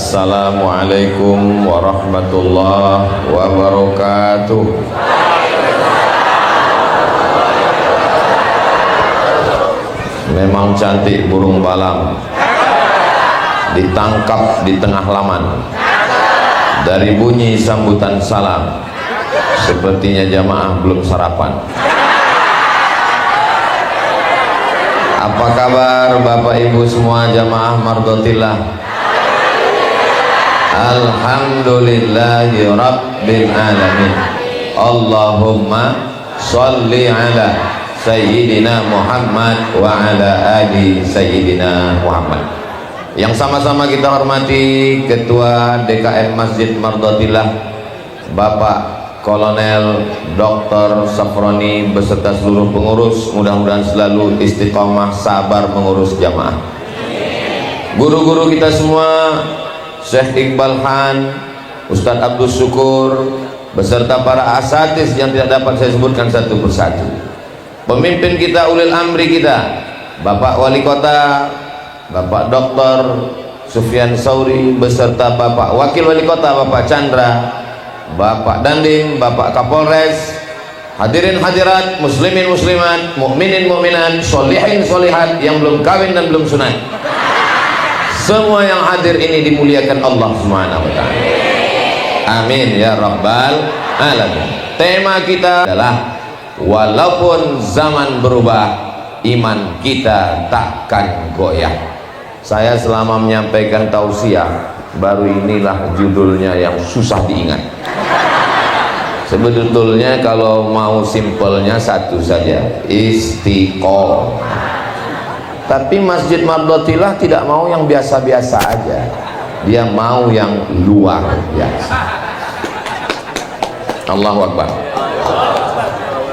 Assalamualaikum warahmatullahi wabarakatuh. Memang cantik burung balang, ditangkap di tengah laman. Dari bunyi sambutan salam, sepertinya jamaah belum sarapan. Apa kabar Bapak Ibu semua jamaah mardotillah? Alhamdulillahi Rabbil Alamin. Allahumma salli ala Sayyidina Muhammad wa ala ali Sayyidina Muhammad. Yang sama-sama kita hormati Ketua DKM Masjid Mardotillah Bapak Kolonel Dr. Safroni beserta seluruh pengurus, mudah-mudahan selalu istiqomah sabar mengurus jamaah. Guru-guru kita semua, Syekh Iqbal Han, Ustadz Abdul Syukur beserta para asatiz yang tidak dapat saya sebutkan satu persatu. Pemimpin kita, ulil amri kita, Bapak Wali Kota, Bapak Dr. Sufyan Sauri beserta Bapak Wakil Wali Kota Bapak Chandra, Bapak Dandim, Bapak Kapolres, hadirin hadirat, muslimin muslimat, mukminin mukminat, sholihin sholihat yang belum kawin dan belum sunat. Semua yang hadir ini dimuliakan Allah Subhanahu wa taala. Amin ya rabbal alamin. Tema kita adalah walaupun zaman berubah, iman kita takkan goyah. Saya selama menyampaikan tausiah, baru inilah judulnya yang susah diingat. Sebetulnya kalau mau simpelnya satu saja, istiqomah. Tapi Masjid Mardotillah tidak mau yang biasa-biasa aja, dia mau yang luar biasa. Allahu Akbar.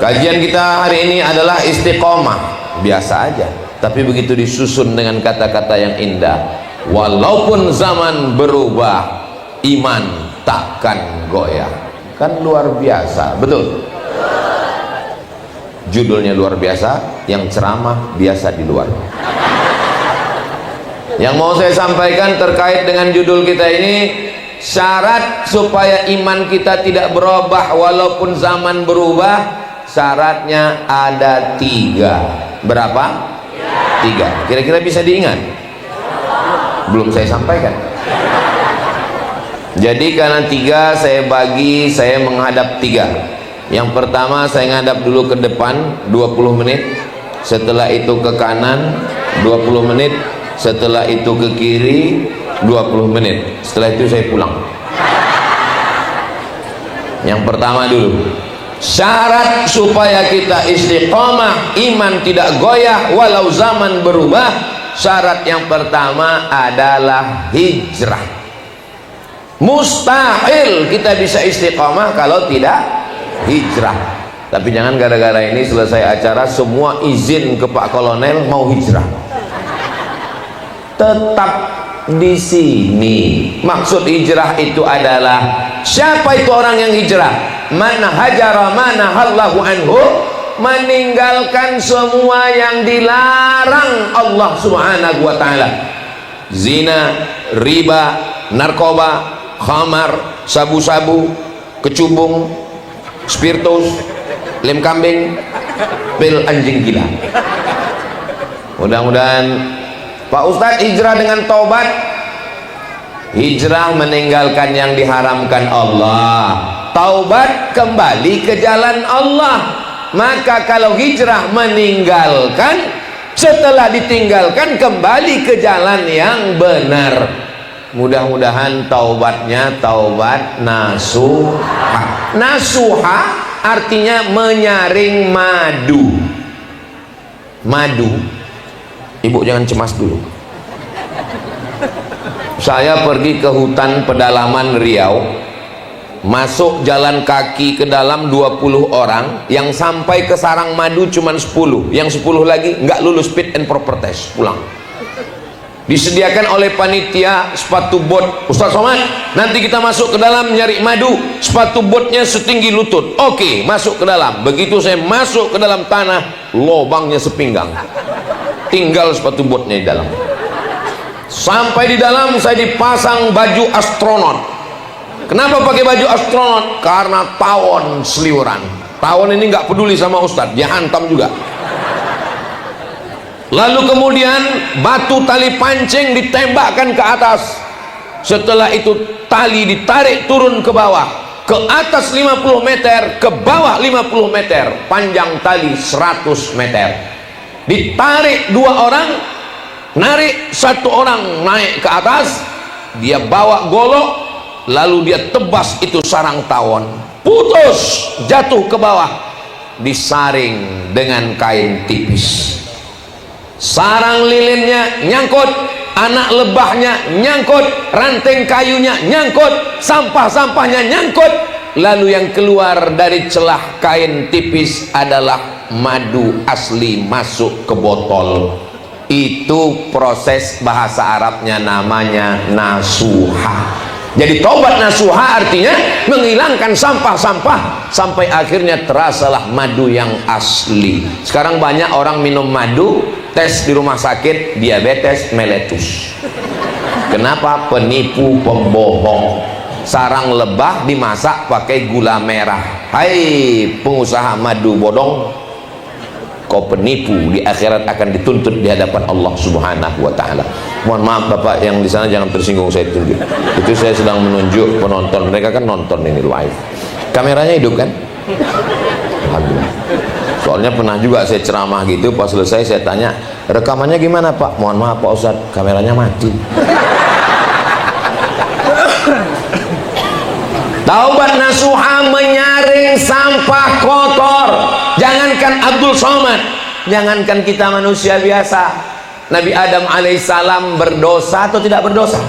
Kajian kita hari ini adalah istiqomah, biasa aja, tapi begitu disusun dengan kata-kata yang indah. Walaupun zaman berubah, iman takkan goyah. Kan luar biasa, betul? Judulnya luar biasa, yang ceramah biasa di luar. Yang mau saya sampaikan terkait dengan judul kita ini, syarat supaya iman kita tidak berubah walaupun zaman berubah, syaratnya ada 3. Berapa? 3. Kira-kira bisa diingat? Belum saya sampaikan. Jadi karena 3 saya bagi, saya menghadap 3. Yang pertama saya ngadap dulu ke depan 20 menit, setelah itu ke kanan 20 menit, setelah itu ke kiri 20 menit, setelah itu saya pulang. Yang pertama dulu, syarat supaya kita istiqomah, iman tidak goyah walau zaman berubah, syarat yang pertama adalah hijrah. Mustahil kita bisa istiqomah kalau tidak hijrah. Tapi jangan gara-gara ini selesai acara semua izin ke Pak Kolonel mau hijrah. Tetap di sini. Maksud hijrah itu adalah, siapa itu orang yang hijrah? Man hajara mana hallahu anhu, meninggalkan semua yang dilarang Allah Subhanahu wa taala. Zina, riba, narkoba, khamar, sabu-sabu, kecubung, spiritus, lem kambing, pil anjing gila. Mudah-mudahan Pak Ustadz hijrah dengan taubat. Hijrah meninggalkan yang diharamkan Allah, taubat kembali ke jalan Allah. Maka kalau hijrah meninggalkan, setelah ditinggalkan kembali ke jalan yang benar. Mudah-mudahan taubatnya taubat nasuha. Nasuha artinya menyaring madu. Madu, ibu jangan cemas dulu. Saya pergi ke hutan pedalaman Riau, masuk jalan kaki ke dalam 20 orang, yang sampai ke sarang madu cuma 10, yang 10 lagi nggak lulus fit and proper test, pulang. Disediakan oleh panitia sepatu bot. Ustaz Somad, nanti kita masuk ke dalam nyari madu, sepatu botnya setinggi lutut. Oke, masuk ke dalam. Begitu saya masuk ke dalam tanah, lobangnya sepinggang, tinggal sepatu botnya di dalam. Sampai di dalam saya dipasang baju astronot. Kenapa pakai baju astronot? Karena tawon seliuran. Tawon ini nggak peduli sama Ustadz, dia hantam juga. Lalu kemudian batu tali pancing ditembakkan ke atas. Setelah itu tali ditarik turun ke bawah, ke atas 50 meter, ke bawah 50 meter, panjang tali 100 meter. Ditarik 2 orang, narik 1 orang naik ke atas, dia bawa golok, lalu dia tebas itu sarang tawon, putus, jatuh ke bawah, disaring dengan kain tipis. Sarang lilinnya nyangkut, anak lebahnya nyangkut, ranting kayunya nyangkut, sampah-sampahnya nyangkut. Lalu yang keluar dari celah kain tipis adalah madu asli masuk ke botol. Itu proses bahasa Arabnya namanya nasuha. Jadi tobat nasuha artinya menghilangkan sampah-sampah sampai akhirnya terasalah madu yang asli. Sekarang banyak orang minum madu, tes di rumah sakit diabetes meletus. Kenapa? Penipu, pembohong. Sarang lebah dimasak pakai gula merah. Hai pengusaha madu bodong, kau penipu, di akhirat akan dituntut di hadapan Allah Subhanahu wa taala. Mohon maaf Bapak yang di sana jangan tersinggung saya tunjuk. Itu saya sedang menunjuk penonton, mereka kan nonton ini live. Kameranya hidup kan? Alhamdulillah. Soalnya pernah juga saya ceramah gitu, pas selesai saya tanya, rekamannya gimana Pak? Mohon maaf Pak Ustadz, kameranya mati. Taubat nasuha menyaring sampah kotor. Jangankan Abdul Somad, jangankan kita manusia biasa. Nabi Adam alaihissalam berdosa atau tidak berdosa?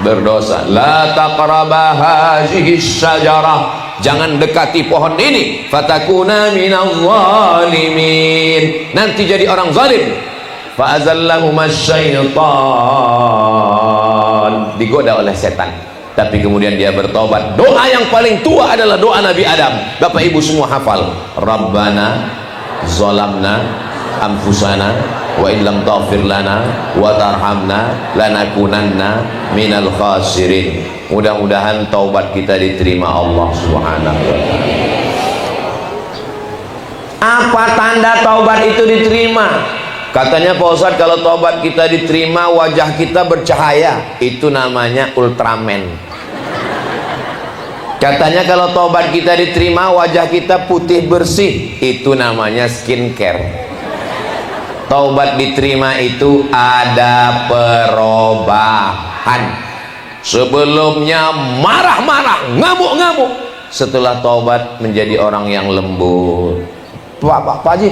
Berdosa. La taqraba hadhihi syajarah, jangan dekati pohon ini, fatakuna minal zalimin, nanti jadi orang zalim. Fa azallahuma syaitan, digoda oleh setan. Tapi kemudian dia bertobat. Doa yang paling tua adalah doa Nabi Adam. Bapak Ibu semua hafal. Rabbana zalamna anfusana wa illam taghfir lana wa tarhamna lanakunanna minal khasirin. Mudah-mudahan taubat kita diterima Allah Subhanahu wa taala. Apa tanda taubat itu diterima? Katanya Pak Ustadz, kalau taubat kita diterima wajah kita bercahaya. Itu namanya Ultraman. Katanya kalau taubat kita diterima wajah kita putih bersih. Itu namanya skincare. Taubat diterima itu ada perubahan. Sebelumnya marah-marah, ngamuk-ngamuk, setelah taubat menjadi orang yang lembut. Pak Haji,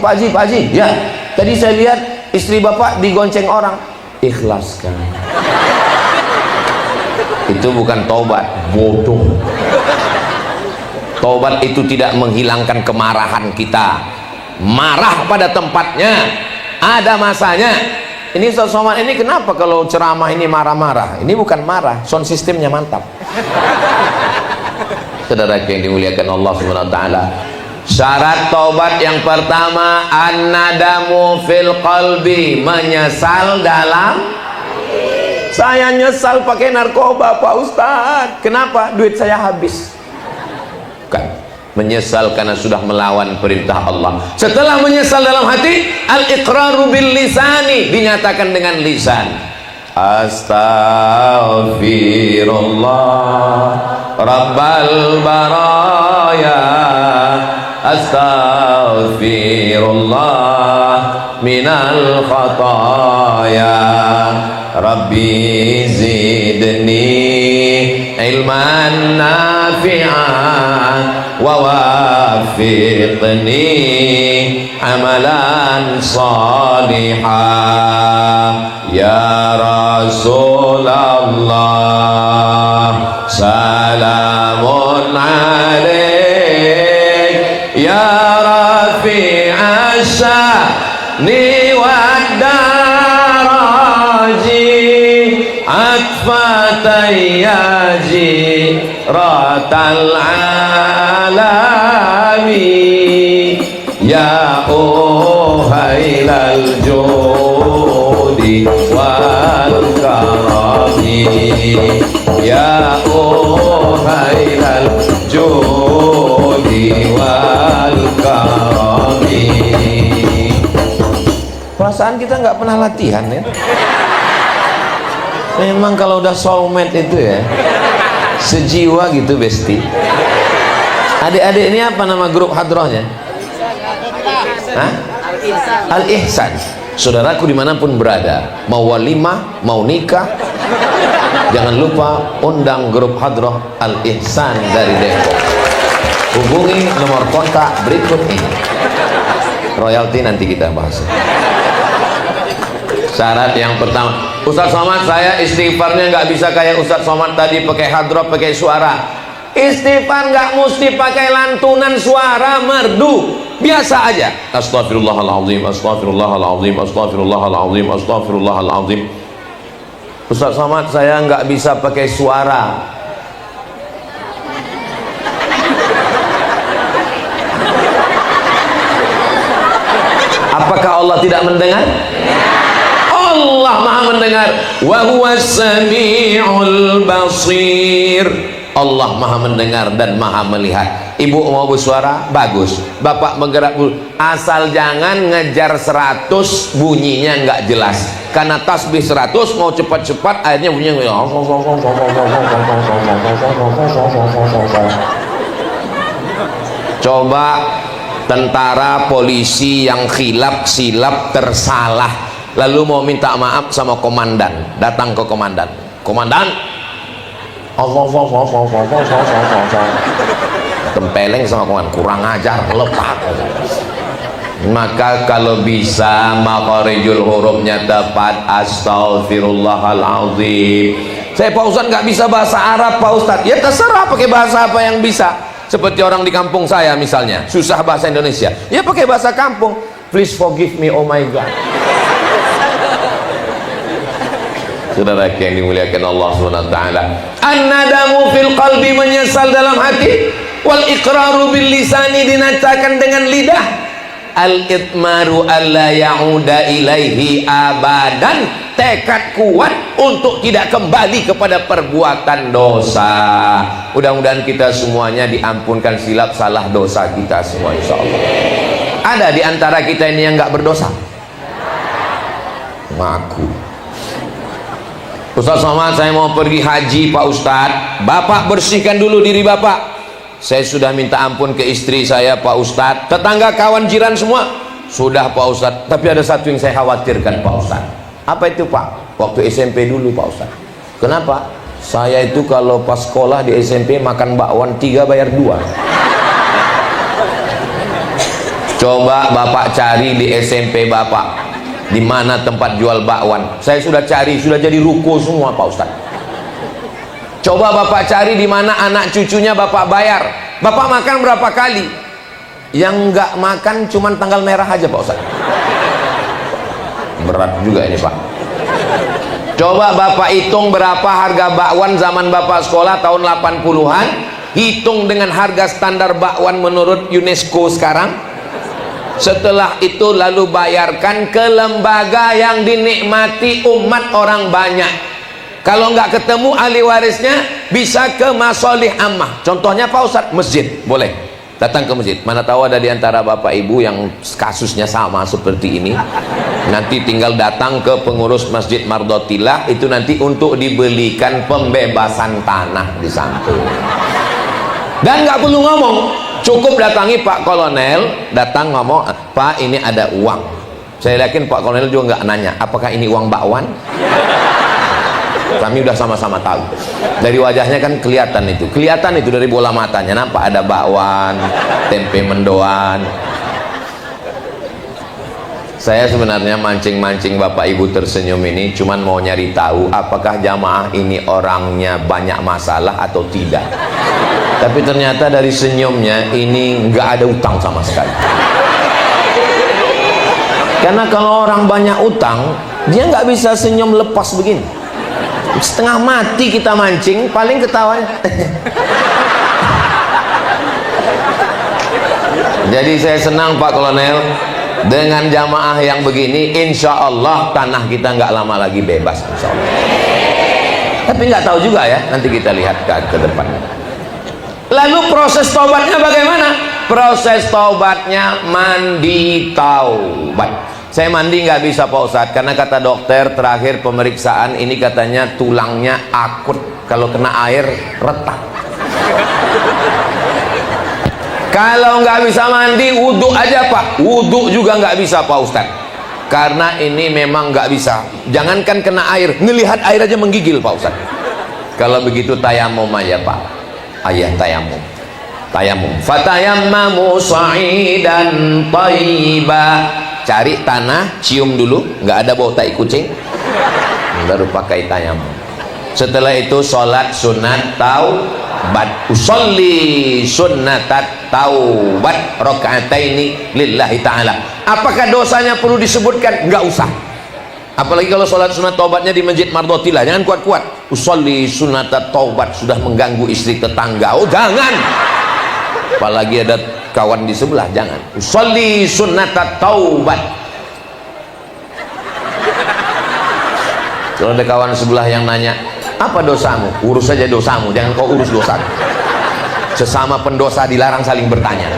ya tadi saya lihat istri Bapak digonceng orang. Ikhlaskan. Itu bukan taubat, bodoh. Taubat itu tidak menghilangkan kemarahan kita. Marah pada tempatnya, ada masanya. Ini Ustaz Somad ini kenapa kalau ceramah ini marah-marah? Ini bukan marah, sound sistemnya mantap. Saudara yang dimuliakan Allah Subhanahu wa taala, syarat taubat yang pertama an-nadamu fil qalbi, menyesal dalam. Saya nyesal pakai narkoba Pak Ustadz. Kenapa? Duit saya habis. Bukan. Menyesal karena sudah melawan perintah Allah. Setelah menyesal dalam hati, al-iqraru bil lisani, dinyatakan dengan lisan. Astaghfirullah Rabbal baraya, astaghfirullah minal khataya, Rabbi zidni ilman nafi'an wa wafiqni amalan salihah. Ya Rasulullah salamun alaik, ya rafi'a sya'ni wa daraji, atfatayyaji ratal alami, ya uhailal judi wal ya uhailal judi wal karami. Perasaan kita nggak pernah latihan ya. Memang kalau udah soulmate itu ya, sejiwa gitu besti. Adik-adik ini apa nama grup hadrohnya? Hah? Al-Ihsan. Saudaraku dimanapun berada, mau walimah, mau nikah, jangan lupa undang grup hadroh Al-Ihsan dari Depok. Hubungi nomor kontak berikut ini. Royalti nanti kita bahas. Syarat yang pertama, Ustaz Somad, saya istighfarnya nggak bisa kayak Ustaz Somad tadi pakai hadroh, pakai suara. Istighfar nggak mesti pakai lantunan suara merdu, biasa aja. Astagfirullahaladzim, astagfirullahaladzim, astagfirullahaladzim, astagfirullahaladzim. Ustaz Somad, saya nggak bisa pakai suara. Apakah Allah tidak mendengar? Allah Maha mendengar. Wa huwas samiul basir. Allah Maha mendengar dan Maha melihat. Ibu mau bersuara bagus, bapak bergerak asal jangan ngejar 100 bunyinya nggak jelas. Karena tasbih 100 mau cepat-cepat akhirnya bunyinya coba tentara polisi yang khilaf silap tersalah lalu mau minta maaf sama komandan, datang ke komandan, komandan tempeleng sama komandan, kurang ajar, lepak. Maka kalau bisa makharijul hurufnya tepat, astagfirullahaladzim. Saya Pak Ustadz nggak bisa bahasa Arab Pak Ustadz. Ya terserah pakai bahasa apa yang bisa. Seperti orang di kampung saya misalnya susah bahasa Indonesia, ya pakai bahasa kampung. Please forgive me, oh my God. Saudara yang dimuliakan Allah Subhanahu wa taala, an-nadamu fil qalbi, menyesal dalam hati, wal iqraru bil lisani, dinatakan dengan lidah, al-itmaru alla ya'uda ilaihi abadan, tekad kuat untuk tidak kembali kepada perbuatan dosa. Mudah-mudahan kita semuanya diampunkan silap salah dosa kita semua insyaallah. Ada di antara kita ini yang nggak berdosa? Ngaku. Ustaz Somad, saya mau pergi haji Pak Ustadz. Bapak bersihkan dulu diri Bapak. Saya sudah minta ampun ke istri saya Pak Ustadz, tetangga kawan jiran semua sudah Pak Ustadz. Tapi ada satu yang saya khawatirkan Pak Ustadz. Apa itu Pak? Waktu SMP dulu Pak Ustadz. Kenapa? Saya itu kalau pas sekolah di SMP makan bakwan 3 bayar 2. Coba Bapak cari di SMP Bapak, di mana tempat jual bakwan. Saya sudah cari, sudah jadi ruko semua Pak Ustadz. Coba Bapak cari di mana anak cucunya Bapak bayar. Bapak makan berapa kali? Yang nggak makan cuman tanggal merah aja Pak Ustadz. Berat juga ini Pak. Coba Bapak hitung berapa harga bakwan zaman Bapak sekolah tahun 80-an, hitung dengan harga standar bakwan menurut UNESCO sekarang. Setelah itu lalu bayarkan ke lembaga yang dinikmati umat orang banyak. Kalau nggak ketemu ahli warisnya, bisa ke masolih ammah. Contohnya Pak Ustadz, masjid boleh datang ke masjid. Mana tahu ada di antara bapak ibu yang kasusnya sama seperti ini, nanti tinggal datang ke pengurus Masjid Mardotillah, itu nanti untuk dibelikan pembebasan tanah di samping. Dan nggak perlu ngomong, cukup datangi Pak Kolonel, datang ngomong, Pak ini ada uang. Saya yakin Pak Kolonel juga nggak nanya apakah ini uang bakwan. Kami udah sama-sama tahu dari wajahnya, kan kelihatan itu dari bola matanya, nampak ada bakwan, tempe mendoan. Saya sebenarnya mancing-mancing bapak ibu tersenyum ini cuman mau nyari tahu apakah jamaah ini orangnya banyak masalah atau tidak. Tapi ternyata dari senyumnya ini nggak ada utang sama sekali. Karena kalau orang banyak utang, dia nggak bisa senyum lepas begini. Setengah mati kita mancing, paling ketawanya. Jadi saya senang Pak Kolonel, dengan jamaah yang begini, insya Allah tanah kita nggak lama lagi bebas, insya Allah. Tapi nggak tahu juga ya, nanti kita lihat ke depan. Lalu proses taubatnya bagaimana? Proses taubatnya mandi taubat. Saya mandi nggak bisa Pak Ustadz, karena kata dokter terakhir pemeriksaan ini katanya tulangnya akut, kalau kena air retak. Kalau nggak bisa mandi, wudhu aja Pak. Wudhu juga nggak bisa Pak Ustadz, karena ini memang nggak bisa. Jangankan kena air, ngelihat air aja menggigil Pak Ustadz. Kalau begitu tayamum aja Pak. Ayah tayamum. Tayamum. Fatayammamu sa'idan thayyiba. Cari tanah, cium dulu, nggak ada bau tai kucing, baru pakai tayamum. Setelah itu sholat sunat taubat. Usolli sunnatat taubat rakaataini lillahi ta'ala. Apakah dosanya perlu disebutkan? Nggak usah. Apalagi kalau sholat sunat taubatnya di masjid Mardotilah, jangan kuat-kuat. Usolli sunnatat taubat, sudah mengganggu istri tetangga. Oh jangan. Apalagi ada kawan di sebelah, jangan. Usolli sunnatat taubat. Kalau ada kawan sebelah yang nanya, apa dosamu? Urus saja dosamu, jangan kau urus dosa. Sesama pendosa dilarang saling bertanya.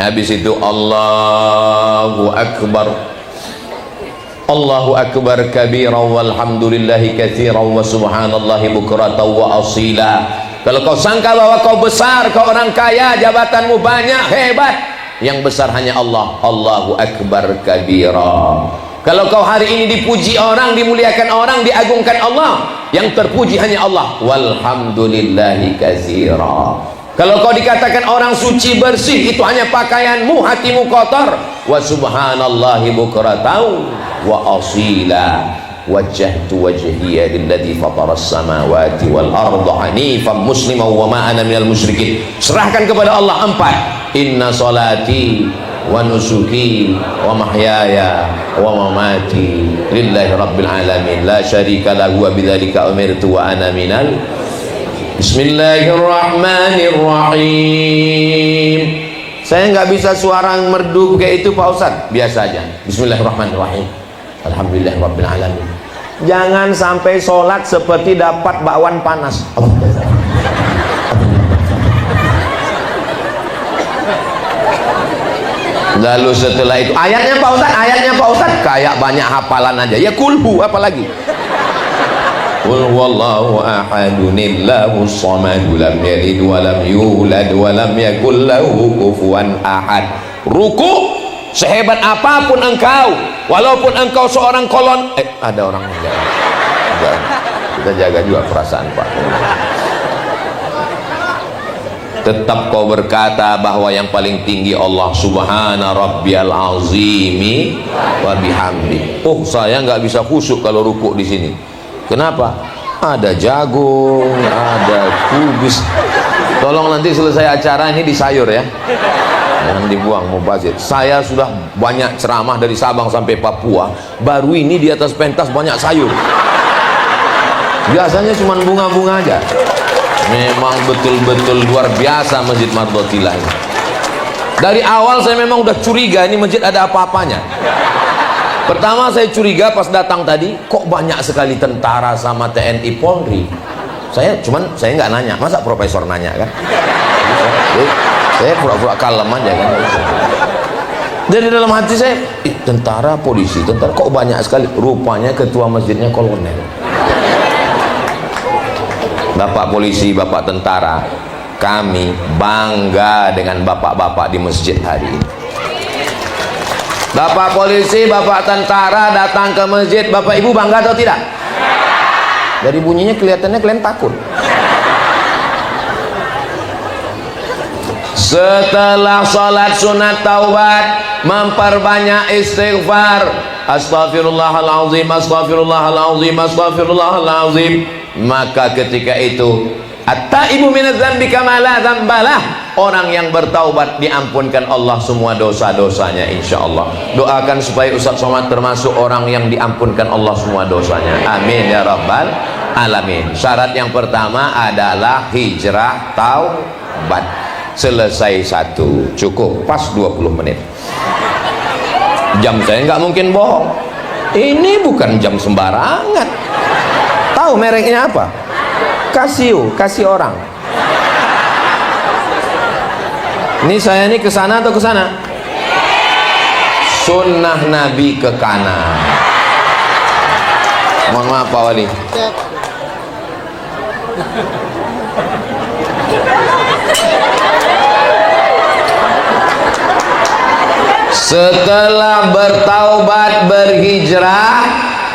Habis itu Allahu Akbar. Allahu Akbar kabiran walhamdulillahi katsiran wa subhanallahi bukratan wa asila. Kalau kau sangka bahwa kau besar, kau orang kaya, jabatanmu banyak, hebat, yang besar hanya Allah. Allahu Akbar kabira. Kalau kau hari ini dipuji orang, dimuliakan orang, diagungkan Allah, yang terpuji hanya Allah. Walhamdulillahi katsira. Kalau kau dikatakan orang suci bersih, itu hanya pakaianmu, hatimu kotor. Wa subhanallahi bukratan wa asila. Wajjahtu wajhiya lilladzi fataras samawati wal arda hanifan musliman wa ma ana minal musyrikin. Serahkan kepada Allah empat. Inna salati wa nusuki wa mahyaya wa mamati lillahi rabbil alamin la syarika lahu wa bidzalika umirtu wa ana minal. Bismillahirrahmanirrahim. Saya nggak bisa suara merdu kayak itu Pak Ustadz, biasa aja. Bismillahirrahmanirrahim. Alhamdulillah rabbil alamin. Jangan sampai sholat seperti dapat bakwan panas. Lalu setelah itu ayatnya Pak Ustadz kayak banyak hafalan aja. Ya kulhu apalagi. Qul huwallahu ahadunillahus samad lam yalid wa lam yulad wa lam yakul lahu kufuwan ahad. Ruku sehebat apapun engkau, walaupun engkau seorang kolon, ada orang menjaga. Kita jaga juga perasaan Pak. Tetap kau berkata bahwa yang paling tinggi Allah subhana rabbiyal azimi wa bihamdi. Oh saya nggak bisa khusyuk kalau ruku di sini. Kenapa? Ada jagung, ada kubis. Tolong nanti selesai acara ini disayur ya. Jangan dibuang mubazir. Saya sudah banyak ceramah dari Sabang sampai Papua, baru ini di atas pentas banyak sayur. Biasanya cuma bunga-bunga aja. Memang betul-betul luar biasa Masjid Mardotilah ini. Dari awal saya memang udah curiga ini masjid ada apa-apanya. Pertama saya curiga pas datang tadi, kok banyak sekali tentara sama TNI Polri. Saya nggak nanya, masa profesor nanya kan? Saya pura-pura kalem aja kan. Dari dalam hati saya, tentara, polisi, tentara, kok banyak sekali. Rupanya ketua masjidnya kolonel. Bapak polisi, bapak tentara, kami bangga dengan bapak-bapak di masjid hari ini. Bapak polisi, bapak tentara datang ke masjid, bapak ibu bangga atau tidak? Dari bunyinya kelihatannya kalian takut. Setelah sholat sunat taubat, memperbanyak istighfar. Astaghfirullahaladzim, astaghfirullahaladzim, astaghfirullahaladzim. Maka ketika itu at-taibu minadz dzambi kama la dzambalah, orang yang bertaubat diampunkan Allah semua dosa-dosanya insyaallah. Doakan supaya Ustaz Somad termasuk orang yang diampunkan Allah semua dosanya, amin ya rabbal alamin. Syarat yang pertama adalah hijrah taubat. Selesai satu, cukup pas 20 menit. Jam saya nggak mungkin bohong. Ini bukan jam sembarangan. Tahu mereknya apa? Casio, kasih orang. Ini saya ini ke sana atau ke sana? Sunnah Nabi ke kanan. Mohon maaf Pak Wali. Setelah bertaubat berhijrah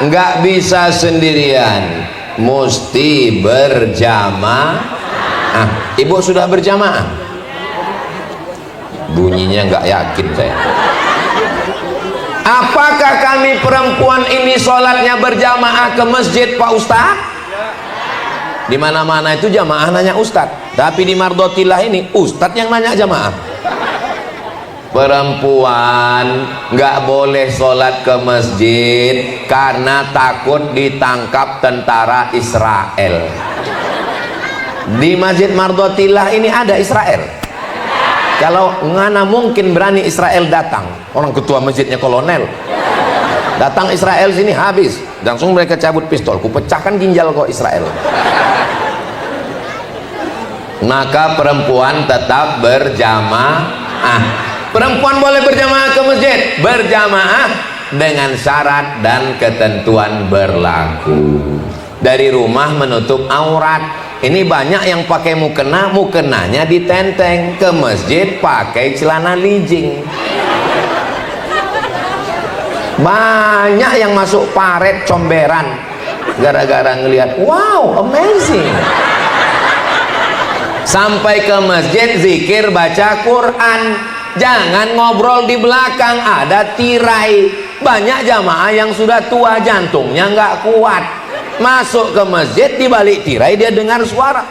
nggak bisa sendirian, mesti berjamaah. Ibu sudah berjamaah? Bunyinya nggak yakin saya. Apakah kami perempuan ini sholatnya berjamaah ke masjid Pak Ustadz? Di mana-mana itu jamaah nanya Ustadz, tapi di Mardotillah ini Ustadz yang nanya jamaah. Perempuan nggak boleh sholat ke masjid karena takut ditangkap tentara Israel. Di Masjid Mardotillah ini ada Israel. Kalau ngana mungkin berani Israel datang, orang ketua masjidnya kolonel, datang Israel sini habis, langsung mereka cabut pistol, ku pecahkan ginjal kok Israel. Maka perempuan tetap berjamaah. Perempuan boleh berjamaah ke masjid, berjamaah dengan syarat dan ketentuan berlaku. Dari rumah menutup aurat. Ini banyak yang pakai mukena, mukenanya ditenteng. Ke masjid pakai celana lijing. Banyak yang masuk paret comberan gara-gara ngelihat, wow, amazing. Sampai ke masjid zikir baca Quran. Jangan ngobrol di belakang, ada tirai. Banyak jamaah yang sudah tua, jantungnya nggak kuat. Masuk ke masjid, di balik tirai dia dengar suara.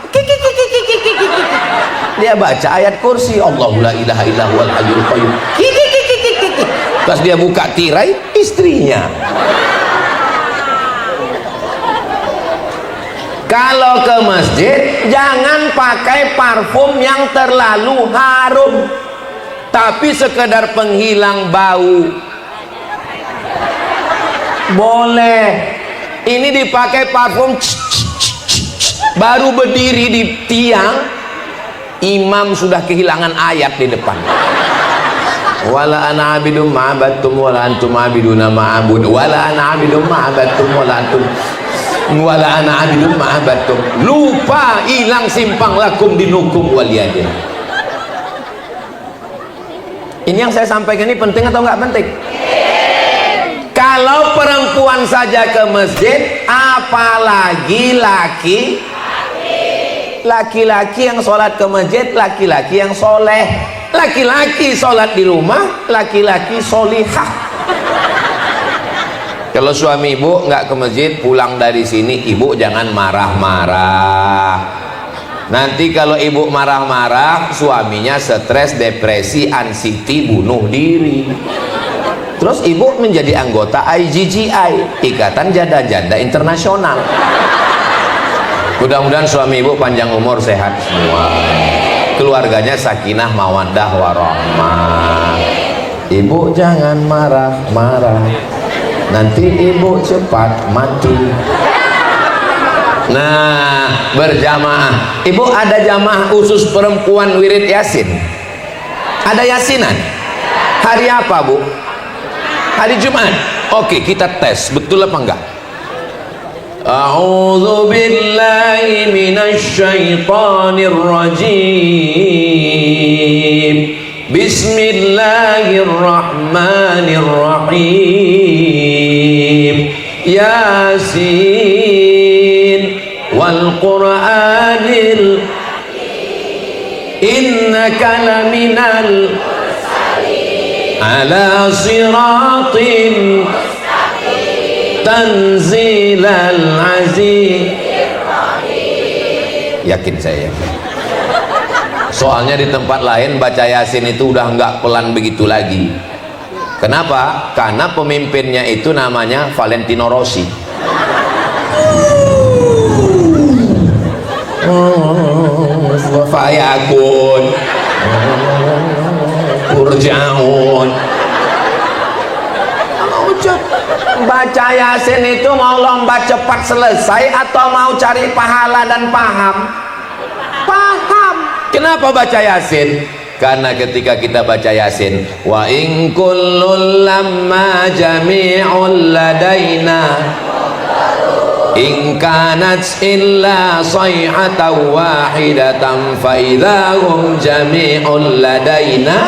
Dia baca ayat kursi, Allahu la ilaha illa huwal hayyul qayyum. Pas dia buka tirai, istrinya. Kalau ke masjid, jangan pakai parfum yang terlalu harum. Tapi sekedar penghilang bau boleh. Ini dipakai parfum baru berdiri di tiang, imam sudah kehilangan ayat di depan. Wala ana abidum ma'abattum wala antum abiduna ma'abud wala ana abidum ma'abattum wala antum wala ana abidum ma'abattum. Lupa, hilang simpang lakum dinukum waliyadin. Ini yang saya sampaikan ini penting atau nggak penting? Kalau perempuan saja ke masjid, apalagi laki-laki yang sholat ke masjid, laki-laki yang soleh. Laki-laki sholat di rumah, laki-laki solihah. Kalau suami ibu nggak ke masjid, pulang dari sini ibu jangan marah-marah. Nanti kalau ibu marah-marah, suaminya stres, depresi, anxiety, bunuh diri. Terus ibu menjadi anggota IGGI, Ikatan Janda-Janda Internasional. Mudah-mudahan suami ibu panjang umur, sehat semua. Keluarganya sakinah, mawaddah, warahmah. Ibu jangan marah-marah, nanti ibu cepat mati. Nah, berjamaah. Ibu ada jamaah khusus perempuan wirid yasin? Ada yasinan? Hari apa Bu? Hari Jumat. Oke, kita tes betul apa enggak. A'udzu billahi minasy syaithanir rajim. Bismillahirrahmanirrahim. Yasin wal Qur'anil innaka laminal ala siratin tanzilal aziz. Yakin saya. Soalnya di tempat lain baca Yasin itu udah nggak pelan begitu lagi. Kenapa? Karena pemimpinnya itu namanya Valentino Rossi. Fayakun Urjaun. Baca Yasin itu mau lomba cepat selesai atau mau cari pahala dan paham? Paham. Kenapa baca Yasin? Karena ketika kita baca Yasin, wa in kullul lamma jami'ul ladaina in kanat illa sayhatan wahidatan fa idahum jami'ul ladaina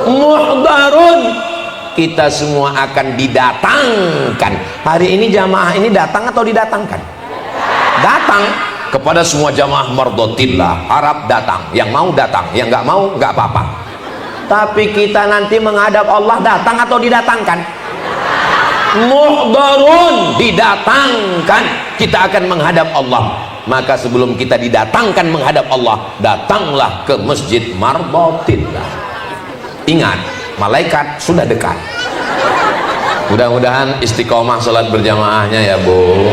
muhdarun. Kita semua akan didatangkan. Hari ini jamaah ini datang atau didatangkan? Datang. Kepada semua jamaah mardotillah harap datang. Yang mau datang, yang nggak mau nggak apa-apa. Tapi kita nanti menghadap Allah datang atau didatangkan? Muhdarun, didatangkan. Kita akan menghadap Allah. Maka sebelum kita didatangkan menghadap Allah, datanglah ke masjid mardotillah. Ingat, malaikat sudah dekat. Mudah-mudahan istiqomah sholat berjamaahnya ya Bu.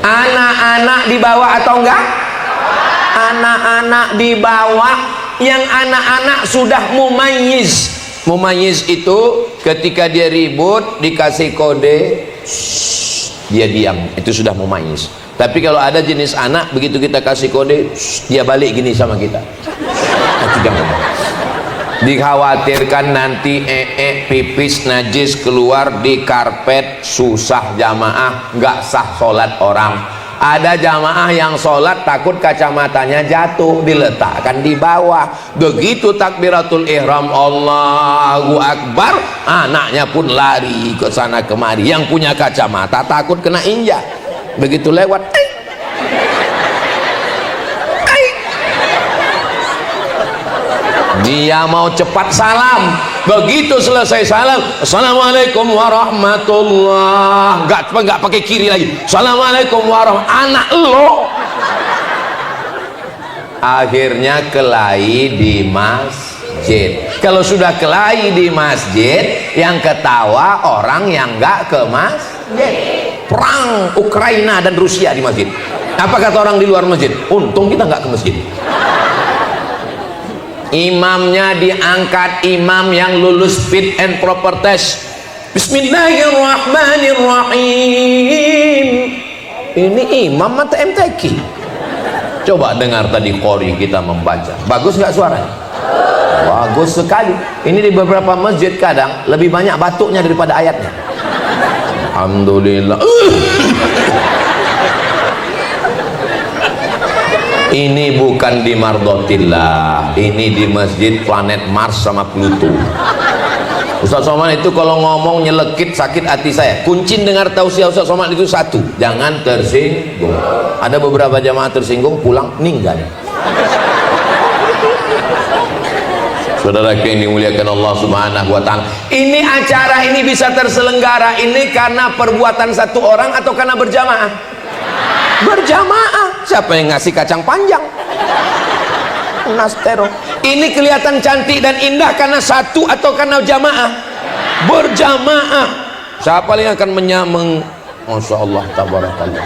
Anak-anak dibawa atau enggak? Anak-anak dibawa. Yang anak-anak sudah mumayyiz. Mumayyiz itu ketika dia ribut dikasih kode, dia diam, itu sudah mumayyiz. Tapi kalau ada jenis anak begitu kita kasih kode, dia balik gini sama kita. Tidak ngomong. Dikhawatirkan nanti pipis najis keluar di karpet, susah jamaah, nggak sah sholat orang. Ada jamaah yang sholat takut kacamatanya jatuh, diletakkan di bawah. Begitu takbiratul ihram Allahu Akbar, anaknya pun lari ke sana kemari. Yang punya kacamata takut kena injak, begitu lewat dia mau cepat salam. Begitu selesai salam, assalamualaikum warahmatullah, nggak pakai kiri lagi, assalamualaikum warahmatullah. Anak lo akhirnya kelahi di masjid. Kalau sudah kelahi di masjid, yang ketawa orang yang nggak ke masjid. Perang Ukraina dan Rusia di masjid. Apa kata orang di luar masjid? Untung kita nggak ke masjid. Imamnya diangkat, imam yang lulus fit and proper test. Bismillahirrahmanirrahim. Ini imam atau MTQ? Coba dengar tadi qori kita membaca. Bagus nggak suaranya? Bagus sekali. Ini di beberapa masjid kadang lebih banyak batuknya daripada ayatnya. Alhamdulillah. Ini bukan di mardotillah, ini di masjid planet Mars sama Pluto. Ustaz Somad itu kalau ngomong nyelekit sakit hati saya. Kuncin dengar tausiah Ustaz Somad itu satu, jangan tersinggung. Ada beberapa jamaah tersinggung pulang ninggal. Saudara yang dimuliakan Allah Subhanahu wa taala, ini acara ini bisa terselenggara ini karena perbuatan satu orang atau karena berjamaah? Berjamaah. Siapa yang ngasih kacang panjang? Nastero. Ini kelihatan cantik dan indah karena satu atau karena jamaah? Berjamaah. Siapa yang akan menyameng? Masya Allah, tabarakallah.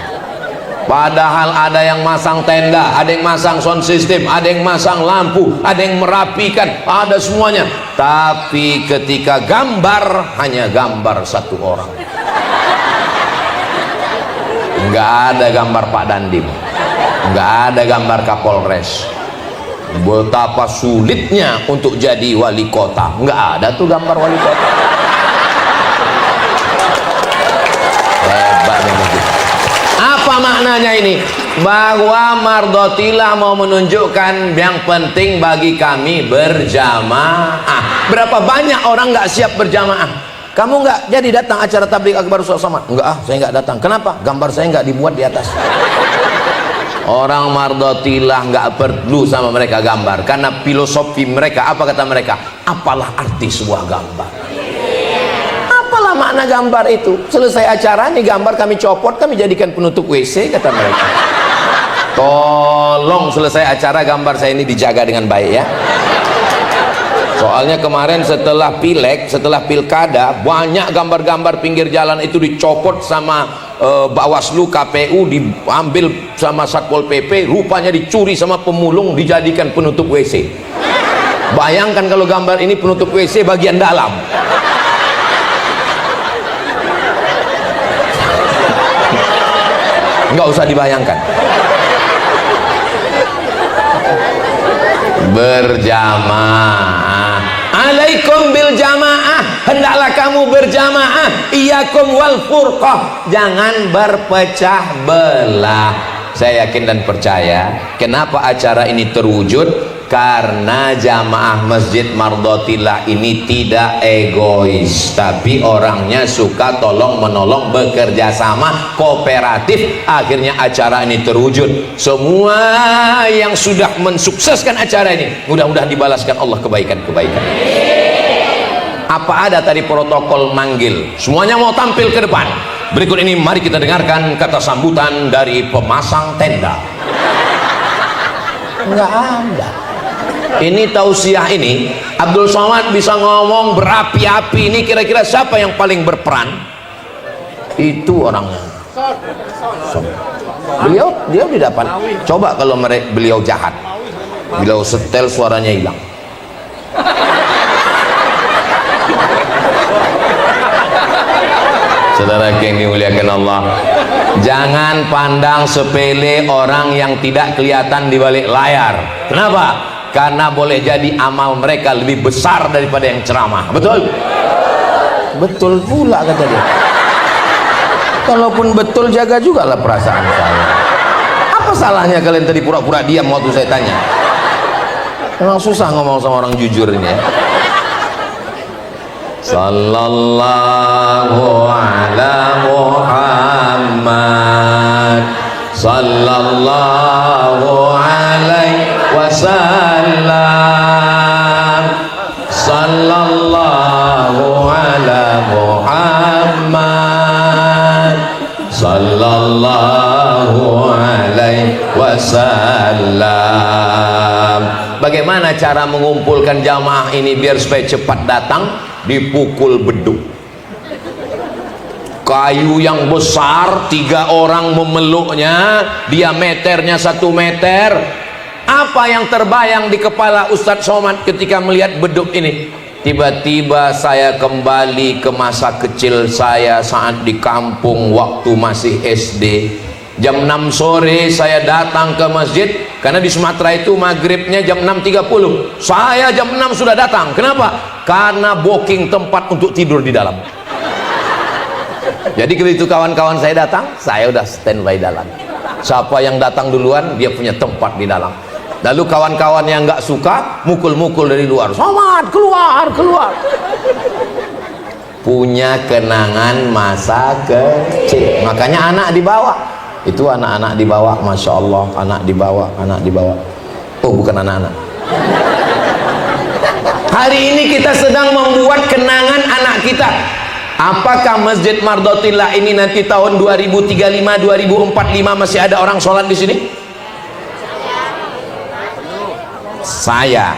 Padahal ada yang masang tenda, ada yang masang sound system, ada yang masang lampu, ada yang merapikan, ada semuanya. Tapi ketika gambar, hanya gambar satu orang. Nggak ada gambar Pak Dandim, nggak ada gambar Kapolres. Betapa sulitnya untuk jadi wali kota, nggak ada tuh gambar wali kota. Hebatnya begitu. Apa maknanya ini? Bahwa mardotillah mau menunjukkan yang penting bagi kami berjamaah. Berapa banyak orang nggak siap berjamaah? Kamu nggak jadi datang acara tabligh akbar Ustaz Somad? Enggak, saya nggak datang. Kenapa? Gambar saya nggak dibuat di atas. Orang mardotillah nggak perlu sama mereka gambar, karena filosofi mereka apa kata mereka? Apalah arti sebuah gambar? Apalah makna gambar itu? Selesai acara nih gambar kami copot, kami jadikan penutup WC kata mereka. Tolong selesai acara gambar saya ini dijaga dengan baik ya. Soalnya kemarin setelah pileg, setelah pilkada, banyak gambar-gambar pinggir jalan itu dicopot sama Bawaslu, KPU, diambil sama Satpol PP, rupanya dicuri sama pemulung, dijadikan penutup WC. Bayangkan kalau gambar ini penutup WC bagian dalam. nggak usah dibayangkan. Berjamaah, alaikum bil jamaah, hendaklah kamu berjamaah, iyakum wal furqah, jangan berpecah belah. Saya yakin dan percaya kenapa acara ini terwujud, karena jamaah Masjid Mardhotillah ini tidak egois, tapi orangnya suka tolong menolong, bekerja sama, kooperatif. Akhirnya acara ini terwujud. Semua yang sudah mensukseskan acara ini, mudah-mudahan dibalaskan Allah kebaikan-kebaikan. Apa ada tadi protokol manggil? Semuanya mau tampil ke depan. Berikut ini mari kita dengarkan kata sambutan dari pemasang tenda. Enggak ada. Ini tausiah ini, Abdul Somad bisa ngomong berapi-api. Ini kira-kira siapa yang paling berperan? Itu orangnya. Dia di depan. Coba kalau beliau jahat, beliau setel suaranya hilang. Saudara yang dimuliakan Allah, jangan pandang sepele orang yang tidak kelihatan di balik layar. Kenapa? Karena boleh jadi amal mereka lebih besar daripada yang ceramah. Betul? Betul pula kata dia. Kalaupun betul, jaga juga lah perasaan saya. Apa salahnya kalian tadi pura-pura diam waktu saya tanya? Memang susah ngomong sama orang jujur ini ya. Sallallahu ala Muhammad, sallallahu alaihi wasallam, sallallahu ala Muhammad, sallallahu alaihi wasallam. Bagaimana cara mengumpulkan jamaah ini biar supaya cepat datang? Dipukul beduk. Kayu yang besar, 3 orang memeluknya, diameternya 1 meter. Apa yang terbayang di kepala Ustadz Somad ketika melihat beduk ini? Tiba-tiba saya kembali ke masa kecil saya saat di kampung waktu masih SD. Jam 6 sore saya datang ke masjid, karena di Sumatera itu maghribnya jam 6.30. Saya jam 6 sudah datang. Kenapa? Karena booking tempat untuk tidur di dalam. Jadi begitu kawan-kawan saya datang, saya udah standby dalam. Siapa yang datang duluan, dia punya tempat di dalam. Lalu kawan-kawan yang nggak suka, mukul-mukul dari luar. Somad, keluar, keluar. Punya kenangan masa kecil. Makanya anak dibawa. Itu anak-anak dibawa, Masya Allah. Anak dibawa, anak dibawa. Oh, bukan anak-anak. Hari ini kita sedang membuat kenangan anak kita. Apakah Masjid Mardhotillah ini nanti tahun 2035, 2045 masih ada orang sholat di sini? Saya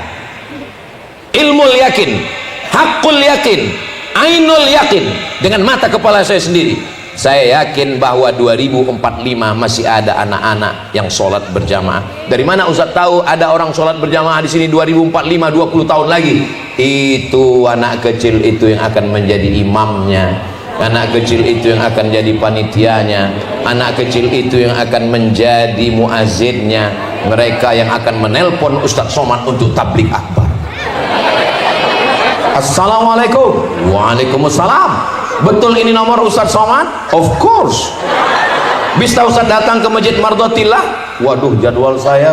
ilmul yakin, hakul yakin, ainul yakin, dengan mata kepala saya sendiri, saya yakin bahwa 2045 masih ada anak-anak yang sholat berjamaah. Dari mana Ustaz tahu ada orang sholat berjamaah di sini 2045, 20 tahun lagi? Itu anak kecil itu yang akan menjadi imamnya, anak kecil itu yang akan jadi panitianya, anak kecil itu yang akan menjadi muazzinnya, mereka yang akan menelpon Ustaz Somad untuk tabligh akbar. Assalamualaikum. Waalaikumsalam. Betul ini nomor Ustaz Somad? Of course. Bisa Ustaz datang ke Masjid Mardhotillah? Waduh, jadwal saya.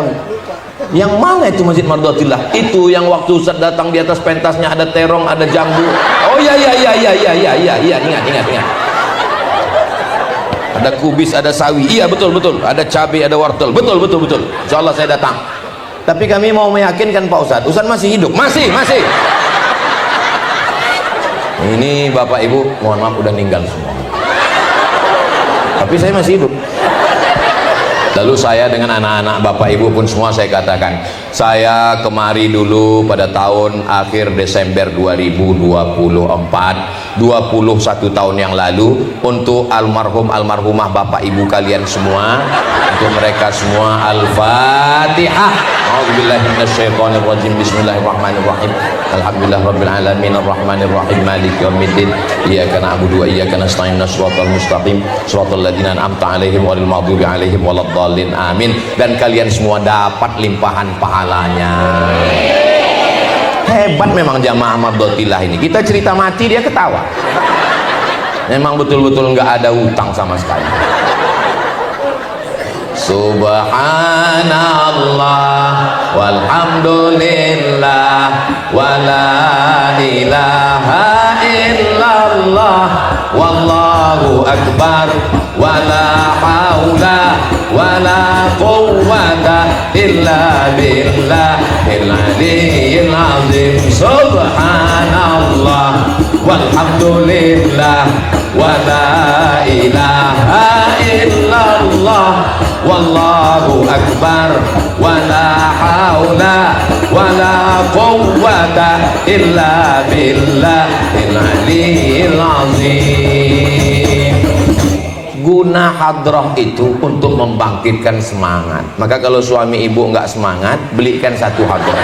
Yang mana itu Masjid Mardhotillah? Itu yang waktu Ustaz datang di atas pentasnya ada terong, ada jambu. Oh iya, ingat. Ada kubis, ada sawi. Iya, betul. Ada cabai, ada wortel. Betul. Insyaallah saya datang. Tapi kami mau meyakinkan Pak Ustaz. Ustaz masih hidup? Masih. Ini Bapak Ibu, mohon maaf udah meninggal semua. Tapi saya masih hidup. Lalu saya dengan anak-anak Bapak Ibu pun semua saya katakan, saya kemari dulu pada tahun akhir Desember 2024, 21 tahun yang lalu, untuk almarhumah Bapak Ibu kalian semua, untuk mereka semua. Al-Fatihah. A'udzubillahi minasyaitonirrajim. Bismillahirrahmanirrahim. Alhamdulillah rabbil alamin arrahmanir rahim maliki yaumiddin. Iyyaka na'budu wa iyyaka nasta'in shiratal mustaqim shiratal ladzina an'amta 'alaihim ghairil maghdubi 'alaihim waladdallin. Amin. Dan kalian semua dapat limpahan pahalanya. Hebat memang jamaah Mardotilah ini. Kita cerita mati dia ketawa. Memang betul-betul nggak ada utang sama sekali. Subhanallah walhamdulillah wala ilaha illallah wallahu akbar wala haula wala quwwata illa billahil aliyyil azim. Subhanallah walhamdulillah wala ilaha illallah wallahu akbar wala haula wala quwwata illa billahil aliyyil azim. Guna hadrah itu untuk membangkitkan semangat. Maka kalau suami ibu nggak semangat, belikan satu hadrah.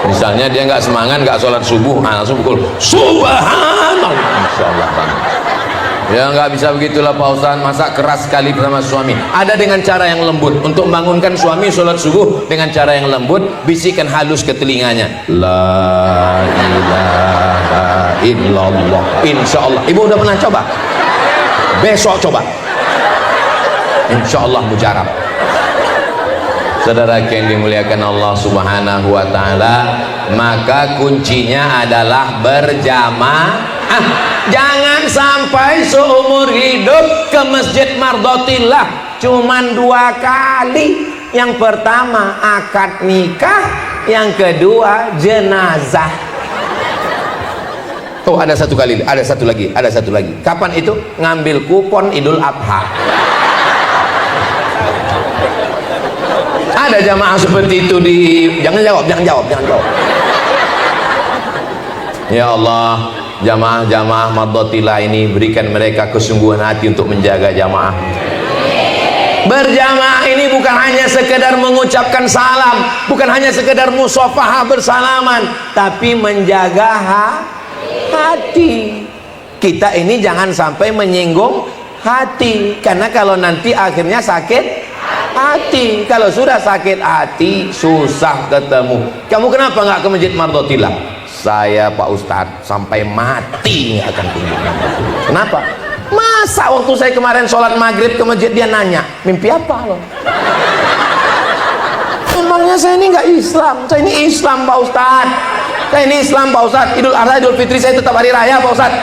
Misalnya dia nggak semangat, nggak sholat subuh, langsung pukul subhanallah, insyaallah banget. Ya nggak bisa begitulah Pak Ustaz, masa keras sekali bersama suami. Ada dengan cara yang lembut. Untuk membangunkan suami sholat subuh dengan cara yang lembut, bisikan halus ke telinganya, la ilaha illallah. Insyaallah. Ibu udah pernah coba? Besok coba. Insyaallah mujarab. Saudara yang dimuliakan Allah Subhanahu wa taala, maka kuncinya adalah berjamaah. Jangan sampai seumur hidup ke Masjid Mardotilah cuman 2 kali. Yang pertama akad nikah, yang kedua jenazah. Oh, ada satu kali, ada satu lagi. Kapan itu? Ngambil kupon Idul Adha. Ada jamaah seperti itu di... Jangan jawab. Ya Allah, jamaah Mardotilah ini berikan mereka kesungguhan hati untuk menjaga jamaah. Berjamaah ini bukan hanya sekedar mengucapkan salam, bukan hanya sekedar musafahah bersalaman, tapi menjaga hati. Kita ini jangan sampai menyinggung hati, karena kalau nanti akhirnya sakit hati. Kalau sudah sakit hati, susah ketemu. Kamu kenapa nggak ke Masjid Mardotilah? Saya Pak Ustadz sampai mati nggak akan kunjung. Kenapa? Masa waktu saya kemarin sholat maghrib ke masjid dia nanya, mimpi apa loh? Emangnya saya ini nggak Islam? Saya ini Islam Pak Ustadz. Saya ini Islam Pak Ustadz. Idul Adha, Idul Fitri saya tetap hari raya Pak Ustadz.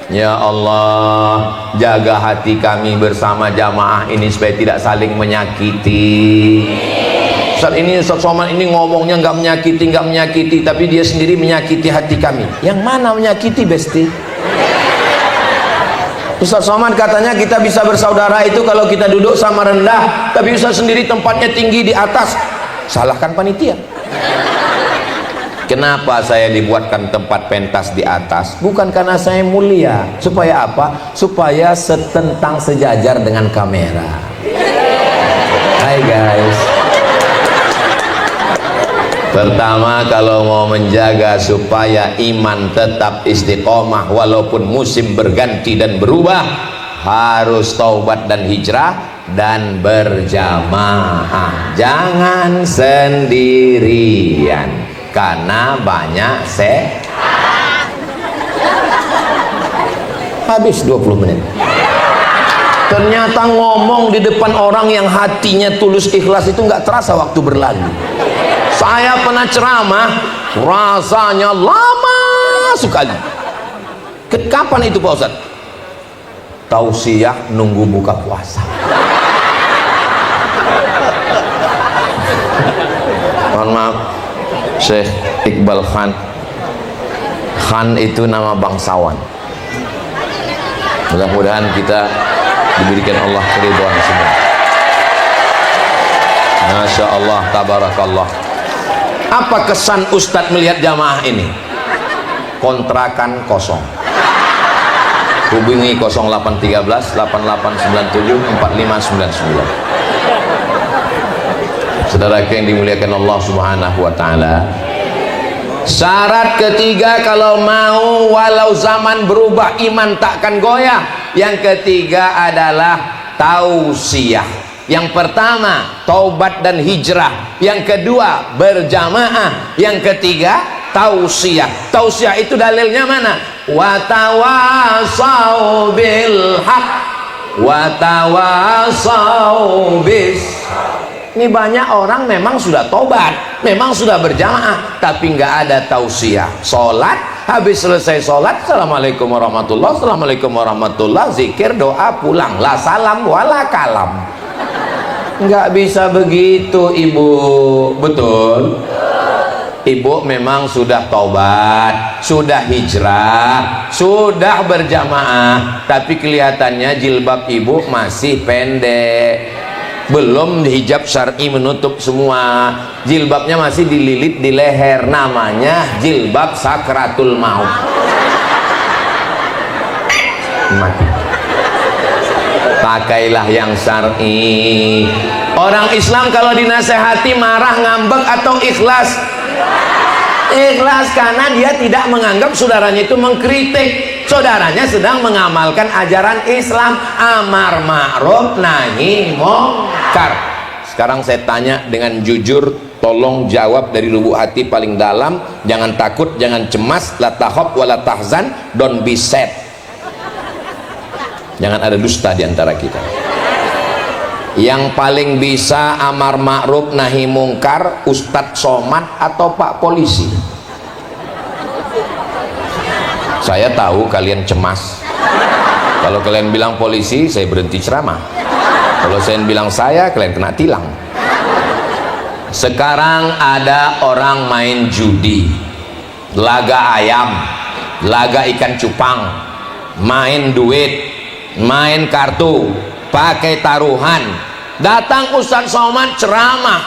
Ya Allah, jaga hati kami bersama jamaah ini supaya tidak saling menyakiti. Ustaz ini, Ustaz Somad ini ngomongnya nggak menyakiti, tapi dia sendiri menyakiti hati kami. Yang mana menyakiti, Besti? Ustaz Somad katanya kita bisa bersaudara itu kalau kita duduk sama rendah, tapi Ustaz sendiri tempatnya tinggi di atas. Salahkan panitia. Kenapa saya dibuatkan tempat pentas di atas? Bukan karena saya mulia. Supaya apa? Supaya setentang sejajar dengan kamera. Hai guys. Pertama, kalau mau menjaga supaya iman tetap istiqomah walaupun musim berganti dan berubah, harus taubat dan hijrah dan berjamaah. Jangan sendirian. Karena banyak habis 20 menit. Ternyata ngomong di depan orang yang hatinya tulus ikhlas itu nggak terasa waktu berlalu. Saya pernah ceramah, rasanya lama sekali. Kapan itu Pak Ustadz? Tausiah nunggu buka puasa. Mohon maaf, Syekh Iqbal Khan. Khan itu nama bangsawan. Mudah-mudahan kita diberikan Allah keridhaan semua. Masya Allah, tabarakallah. Apa kesan Ustadz melihat jamaah ini? Kontrakan kosong. Hubungi 0813 8897 4599. Saudara yang dimuliakan Allah Subhanahu wa taala, syarat ketiga kalau mau walau zaman berubah iman takkan goyah. Yang ketiga adalah tausiah. Yang pertama taubat dan hijrah, yang kedua berjamaah, yang ketiga tausiah. Tausiah itu dalilnya mana? Wa tawasau bil haq wa tawasau bis. Ini banyak orang memang sudah tobat, memang sudah berjamaah, tapi nggak ada tausiah. Sholat, habis selesai sholat, assalamualaikum warahmatullah, assalamualaikum warahmatullah, zikir, doa, pulang, la salam wala kalam. Nggak bisa begitu ibu, betul? Ibu memang sudah taubat, sudah hijrah, sudah berjamaah, tapi kelihatannya jilbab ibu masih pendek, belum hijab syar'i menutup semua, jilbabnya masih dililit di leher, namanya jilbab sakratul maut. Mati. Pakailah yang syar'i. Orang Islam kalau dinasehati marah, ngambek atau ikhlas? Ikhlas, karena dia tidak menganggap saudaranya itu mengkritik. Saudaranya sedang mengamalkan ajaran Islam, amar ma'ruf nahi munkar. Sekarang saya tanya dengan jujur, tolong jawab dari lubuk hati paling dalam, jangan takut, jangan cemas, la takhaf wa la tahzan, don't be sad. Jangan ada dusta di antara kita. Yang paling bisa amar ma'ruf nahi mungkar Ustadz Somad atau Pak Polisi? Saya tahu kalian cemas. Kalau kalian bilang polisi, saya berhenti ceramah. Kalau saya bilang saya, kalian kena tilang. Sekarang ada orang main judi, laga ayam, laga ikan cupang, main duit, main kartu, pakai taruhan. Datang Ustadz Somad ceramah,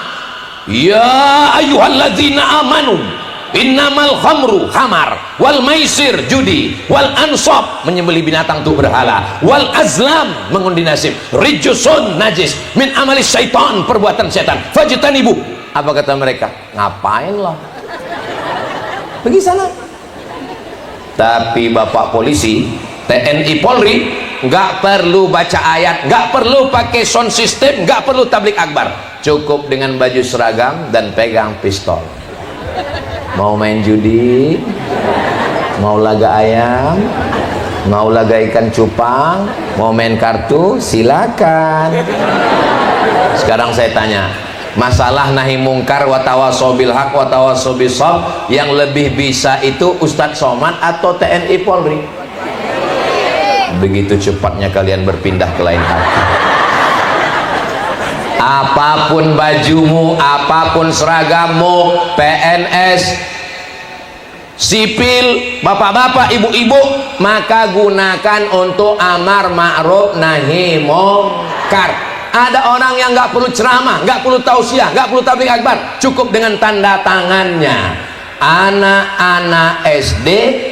ya ayyuhalladzina amanu innamal khamru khamar wal maisir judi wal ansab menyembelih binatang untuk berhala wal azlam mengundi nasib rijsun najis min amalis syaitan perbuatan setan fajtanibu. Apa kata mereka? Ngapain loh, pergi sana. Tapi Bapak Polisi, TNI Polri nggak perlu baca ayat, nggak perlu pakai sound system, nggak perlu tablik akbar, cukup dengan baju seragam dan pegang pistol. Mau main judi, mau laga ayam, mau laga ikan cupang, mau main kartu, silakan. Sekarang saya tanya, masalah nahi mungkar wa tawasau bil haq wa tawasau bis sabr, yang lebih bisa itu Ustadz Somad atau TNI Polri? Begitu cepatnya kalian berpindah ke lain hati. Apapun bajumu, apapun seragammu, PNS, sipil, bapak-bapak, ibu-ibu, maka gunakan untuk amar ma'ruf nahi munkar. Ada orang yang nggak perlu ceramah, nggak perlu tausiah, nggak perlu tabligh akbar, cukup dengan tanda tangannya. Anak-anak SD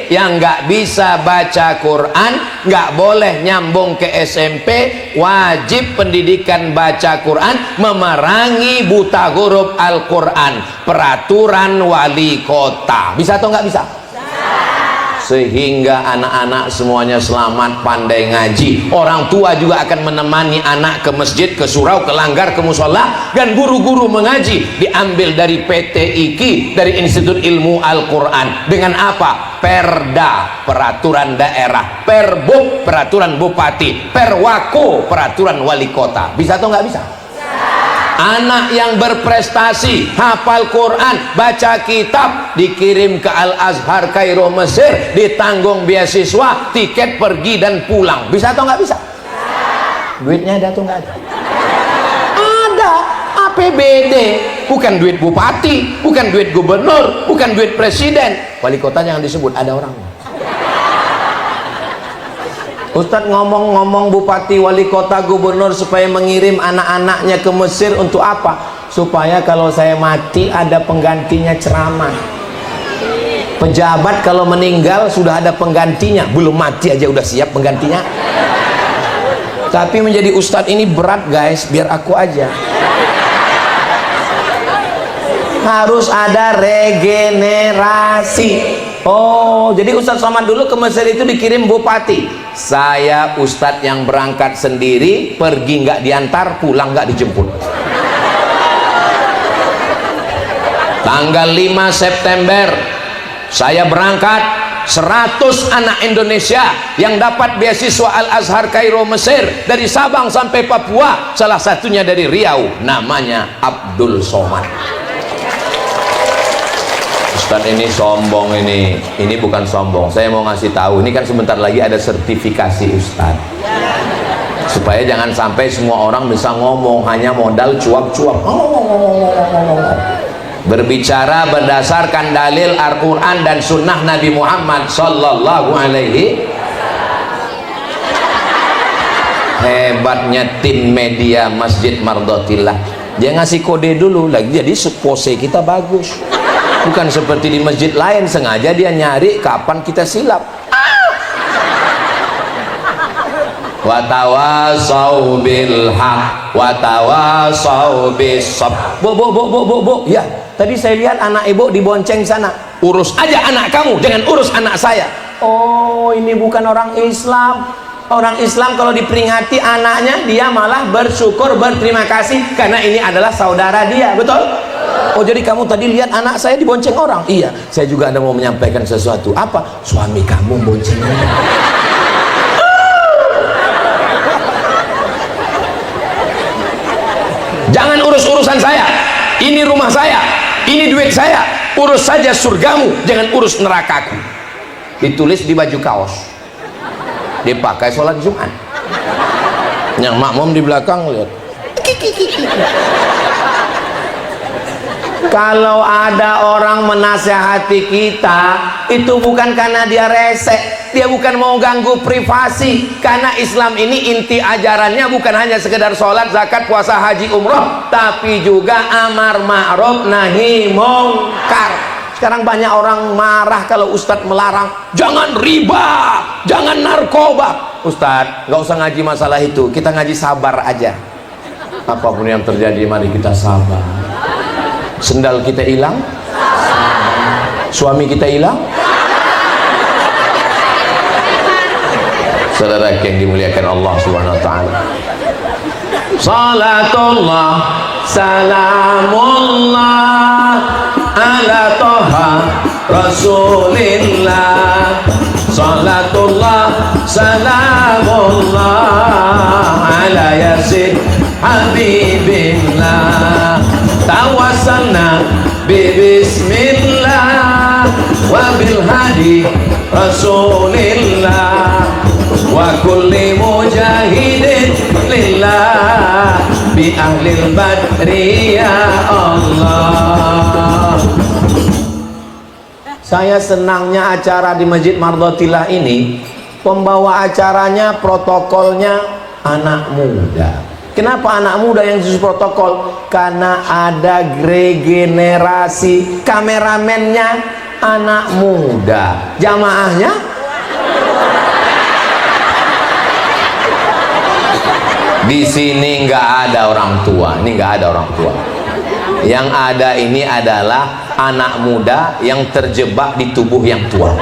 yang nggak bisa baca Quran nggak boleh nyambung ke SMP, wajib pendidikan baca Quran, memerangi buta huruf Al-Quran, peraturan wali kota. Bisa atau nggak bisa? Sehingga anak-anak semuanya selamat, pandai ngaji. Orang tua juga akan menemani anak ke masjid, ke surau, ke langgar, ke musola. Dan guru-guru mengaji diambil dari PT IKI, dari Institut Ilmu Al-Quran. Dengan apa? Perda, peraturan daerah. Perbuk, peraturan bupati. Perwako, peraturan wali kota. Bisa atau nggak bisa? Anak yang berprestasi, hafal Quran, baca kitab, dikirim ke Al-Azhar Kairo Mesir, ditanggung beasiswa, tiket pergi dan pulang. Bisa atau nggak bisa? Duitnya ada atau nggak ada? Ada. APBD, bukan duit bupati, bukan duit gubernur, bukan duit presiden. Wali kota jangan disebut, ada orangnya. Ustadz ngomong-ngomong bupati, wali kota, gubernur supaya mengirim anak-anaknya ke Mesir untuk apa? Supaya kalau saya mati ada penggantinya ceramah. Pejabat kalau meninggal sudah ada penggantinya, belum mati aja udah siap penggantinya. Tapi menjadi ustadz ini berat guys, biar aku aja. harus ada regenerasi. Oh, jadi Ustadz Somad dulu ke Mesir itu dikirim bupati. Saya Ustadz yang berangkat sendiri, pergi nggak diantar, pulang nggak dijemput. Tanggal 5 September saya berangkat, 100 anak Indonesia yang dapat beasiswa Al-Azhar Kairo Mesir, dari Sabang sampai Papua, salah satunya dari Riau, namanya Abdul Somad. Ustadz ini sombong, ini bukan sombong, saya mau ngasih tahu, ini kan sebentar lagi ada sertifikasi Ustadz, supaya jangan sampai semua orang bisa ngomong hanya modal cuap-cuap, berbicara berdasarkan dalil Al-Quran dan sunnah Nabi Muhammad sallallahu alaihi. Hebatnya tim media Masjid Mardotillah, dia ngasih kode dulu lagi, jadi pose kita bagus, bukan seperti di masjid lain sengaja dia nyari kapan kita silap. Watawasau bil haq watawasau bis sabr. Bu, ya, tadi saya lihat anak ibu dibonceng sana. Urus aja anak kamu, jangan urus anak saya. Oh, ini bukan orang Islam. Orang Islam kalau diperingati anaknya, dia malah bersyukur, berterima kasih karena ini adalah saudara dia, betul? Oh, jadi kamu tadi lihat anak saya dibonceng orang? Iya, saya juga ada mau menyampaikan sesuatu. Apa? Suami kamu bonceng orang. Jangan urus urusan saya, ini rumah saya, ini duit saya, urus saja surgamu, jangan urus nerakaku. Ditulis di baju kaos, dipakai sholat Jumat. Yang makmum di belakang lihat. Kalau ada orang menasehati kita, itu bukan karena dia resek, dia bukan mau ganggu privasi, karena Islam ini inti ajarannya bukan hanya sekedar sholat, zakat, puasa, haji, umroh, tapi juga amar ma'ruf nahi mungkar. Sekarang banyak orang marah kalau Ustadz melarang, jangan riba, jangan narkoba. Ustadz, nggak usah ngaji masalah itu, kita ngaji sabar aja. Apapun yang terjadi, mari kita sabar. Sendal kita hilang, suami kita hilang, saudara yang dimuliakan Allah Subhanahu wa taala. Salatullah salamullah ala toha rasulillah. Salatullah salamullah ala yasin habibillah. Tawassalna bismillah wa bil hadi rasulillah wa kulli mujahidin lillah bi ahlil badri ya Allah. Saya senangnya acara di Masjid Mardotillah ini, pembawa acaranya protokolnya anak muda. Kenapa anak muda yang khusus protokol? Karena ada regenerasi, kameramennya anak muda, jamaahnya di sini nggak ada orang tua. Ini nggak ada orang tua. Yang ada ini adalah anak muda yang terjebak di tubuh yang tua.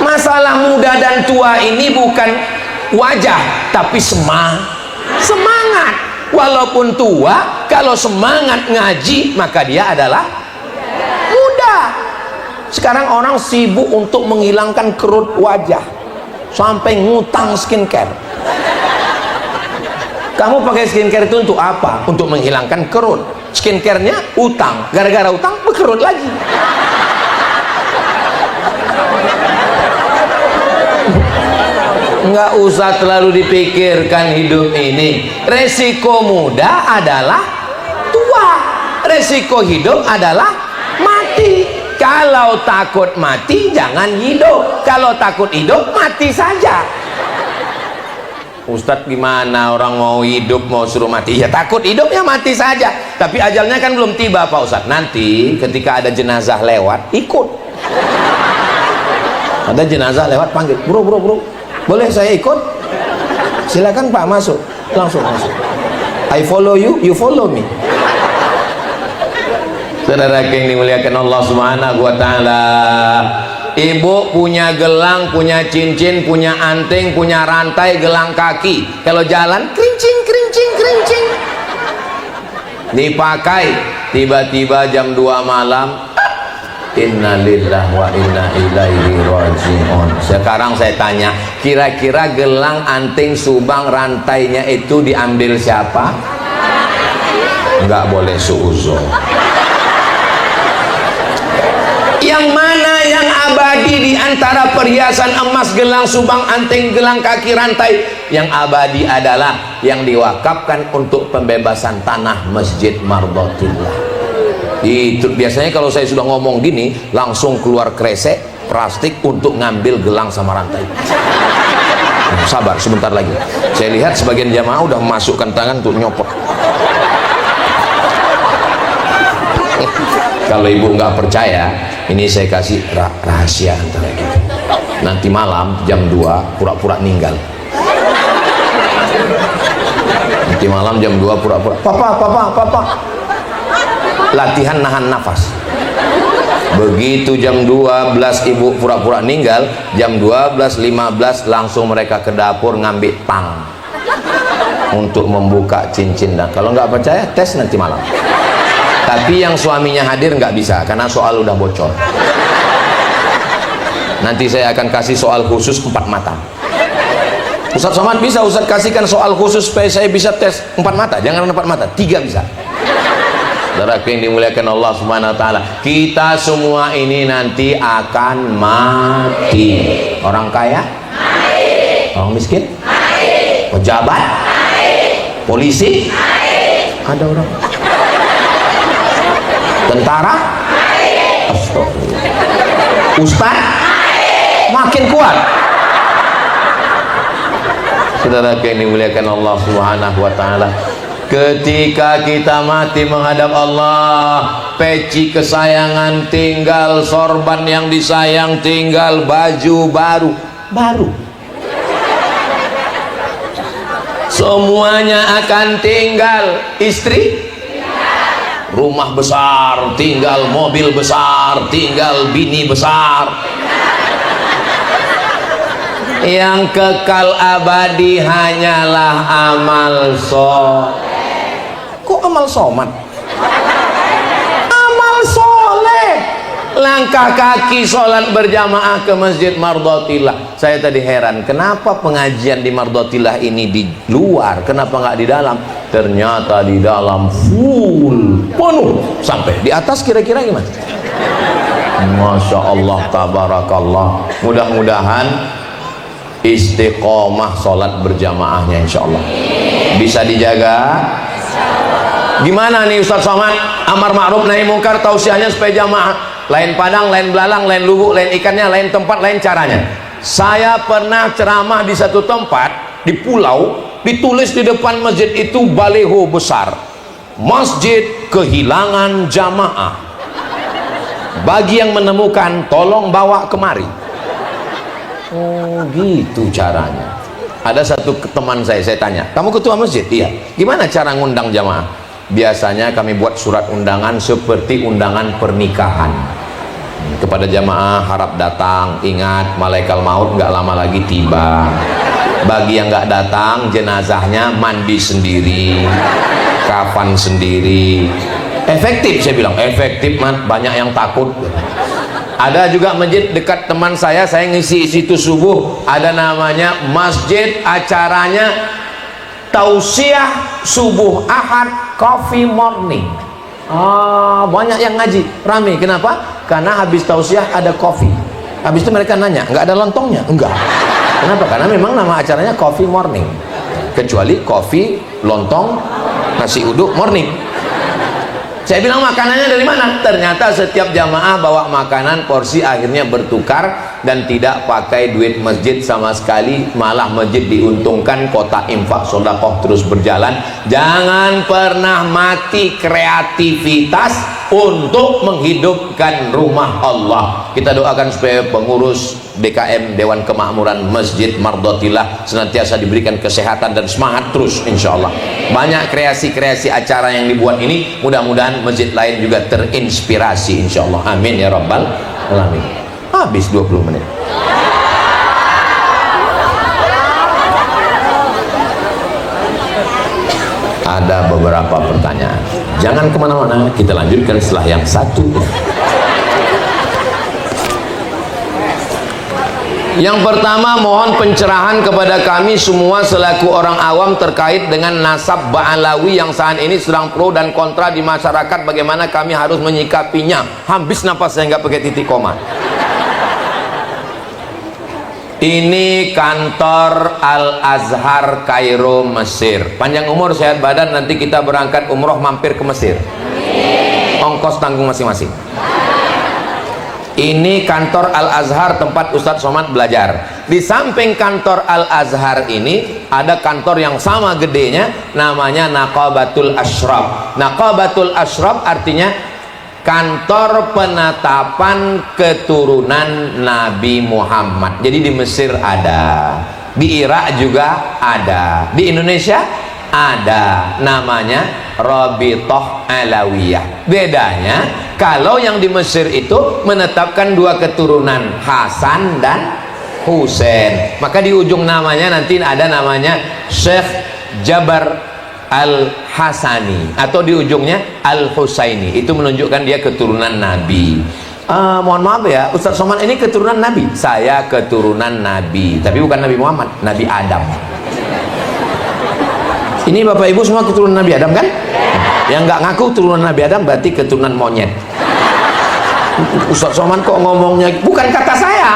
Masalah muda dan tua ini bukan wajah, tapi semangat. Walaupun tua, kalau semangat ngaji, maka dia adalah muda. Sekarang orang sibuk untuk menghilangkan kerut wajah, sampai ngutang skincare. Kamu pakai skincare itu untuk apa? Untuk menghilangkan kerut. Skincarenya utang, gara-gara utang berkerut lagi. Nggak usah terlalu dipikirkan hidup ini. Resiko muda adalah tua, resiko hidup adalah mati. Kalau takut mati jangan hidup, kalau takut hidup mati saja. Ustadz, gimana orang mau hidup mau suruh mati? Ya takut hidup ya mati saja, tapi ajalnya kan belum tiba Pak Ustadz. Nanti ketika ada jenazah lewat, ikut. Ada jenazah lewat, panggil, bro, boleh saya ikut? Silakan Pak, masuk. Langsung masuk. I follow you, you follow me. Saudara yang dimuliakan Allah Subhanahu wa taala, ibu punya gelang, punya cincin, punya anting, punya rantai, gelang kaki. Kalau jalan kerincing kerincing kerincing. Dipakai, tiba-tiba jam 2 malam, innalillahi wa inna ilaihi raji'un. Sekarang saya tanya, kira-kira gelang, anting, subang, rantainya itu diambil siapa? Enggak boleh suuzon. Yang mana yang abadi di antara perhiasan emas, gelang, subang, anting, gelang kaki, rantai? Yang abadi adalah yang diwakafkan untuk pembebasan tanah Masjid Mardotillah. Itu biasanya kalau saya sudah ngomong gini, langsung keluar kresek plastik untuk ngambil gelang sama rantai. Sabar, sebentar lagi. Saya lihat sebagian jamaah udah memasukkan tangan untuk nyopot. Kalau ibu nggak percaya, ini saya kasih rahasia antara kita. Nanti malam jam 2 pura-pura ninggal. Nanti malam jam 2 pura-pura, papa. Latihan nahan nafas. Begitu jam 12 ibu pura-pura ninggal, jam 12.15 langsung mereka ke dapur ngambil tang untuk membuka cincin. Dan kalau nggak percaya, tes nanti malam. Tapi yang suaminya hadir nggak bisa karena soal udah bocor. Nanti saya akan kasih soal khusus 4 mata. Ustadz Somad bisa Ustadz kasihkan soal khusus supaya saya bisa tes 4 mata? Jangan 4 mata, 3 bisa. Saudara yang dimuliakan Allah Subhanahu wa taala, kita semua ini nanti akan mati. Orang kaya? Mati. Orang miskin? Mati. Pejabat? Mati. Polisi? Mati. Ada orang? Tentara? Astagfirullah. Ustaz? Makin kuat. Saudara yang dimuliakan Allah Subhanahu wa taala, ketika kita mati menghadap Allah, peci kesayangan tinggal, sorban yang disayang tinggal, baju baru. Semuanya akan tinggal. Istri? Rumah besar tinggal, mobil besar tinggal, bini besar. Yang kekal abadi hanyalah amal soleh. Kok amal somat? Amal soleh. Langkah kaki sholat berjamaah ke Masjid Mardotillah. Saya tadi heran, kenapa pengajian di Mardotillah ini di luar, kenapa nggak di dalam? Ternyata di dalam full, penuh sampai di atas. Kira-kira gimana? Masya Allah, tabarakallah. Mudah-mudahan istiqomah sholat berjamaahnya, insya Allah bisa dijaga. Gimana nih Ustadz Somad? Amar ma'ruf nahi mungkar tausiahnya supaya jamaah. Lain padang, lain belalang, lain lubuk, lain ikannya, lain tempat, lain caranya. Saya pernah ceramah di satu tempat di pulau, ditulis di depan masjid itu baliho besar, masjid kehilangan jamaah, bagi yang menemukan tolong bawa kemari. Oh gitu caranya. Ada satu teman saya tanya, kamu ketua masjid? Iya. Gimana cara ngundang jamaah? Biasanya kami buat surat undangan seperti undangan pernikahan kepada jamaah, harap datang, ingat malaikat maut nggak lama lagi tiba. Bagi yang nggak datang, jenazahnya mandi sendiri, kafan sendiri. Efektif, saya bilang efektif, man. Banyak yang takut. Ada juga masjid dekat teman saya ngisi situ subuh, ada namanya masjid, acaranya tausiah subuh Ahad coffee morning. Banyak yang ngaji, rame. Kenapa? Karena habis tausiah ada kopi. Habis itu mereka nanya, nggak ada lontongnya? Enggak. Kenapa? Karena memang nama acaranya coffee morning. Kecuali kopi, lontong, nasi uduk morning. Saya bilang makanannya dari mana? Ternyata setiap jamaah bawa makanan, porsi akhirnya bertukar. dan tidak pakai duit masjid sama sekali, malah masjid diuntungkan, kota infak sedekah terus berjalan. Jangan pernah mati kreativitas untuk menghidupkan rumah Allah. Kita doakan supaya pengurus BKM Dewan Kemakmuran Masjid Mardotillah senantiasa diberikan kesehatan dan semangat terus, insya Allah. Banyak kreasi-kreasi acara yang dibuat ini, mudah-mudahan masjid lain juga terinspirasi, insya Allah. Amin ya rabbal alamin. Habis 20 menit. Ada beberapa pertanyaan, jangan kemana-mana, kita lanjutkan setelah yang satu. Yang pertama, mohon pencerahan kepada kami semua selaku orang awam terkait dengan nasab Ba'alawi yang saat ini sedang pro dan kontra di masyarakat. Bagaimana kami harus menyikapinya? Habis napas saya nggak pakai titik koma. Ini kantor Al-Azhar Kairo, Mesir. Panjang umur sehat badan, nanti kita berangkat umroh mampir ke Mesir. Ongkos tanggung masing-masing. Ini kantor Al-Azhar tempat Ustadz Somad belajar. Di samping kantor Al-Azhar ini ada kantor yang sama gedenya, namanya Naqabatul Ashraf. Naqabatul Ashraf artinya kantor penetapan keturunan Nabi Muhammad. Jadi di Mesir ada, di Irak juga ada, di Indonesia ada, namanya Rabithah Alawiyah. Bedanya, kalau yang di Mesir itu menetapkan dua keturunan, Hasan dan Husain, maka di ujung namanya nanti ada namanya Syekh Jabar Al-Hasani, atau di ujungnya Al-Husaini. Itu menunjukkan dia keturunan Nabi. Mohon maaf ya, Ustadz Somad ini keturunan Nabi. Saya keturunan Nabi, tapi bukan Nabi Muhammad, Nabi Adam. Ini Bapak Ibu semua keturunan Nabi Adam kan? Yang nggak ngaku keturunan Nabi Adam berarti keturunan monyet. Ustadz Somad kok ngomongnya, bukan kata saya,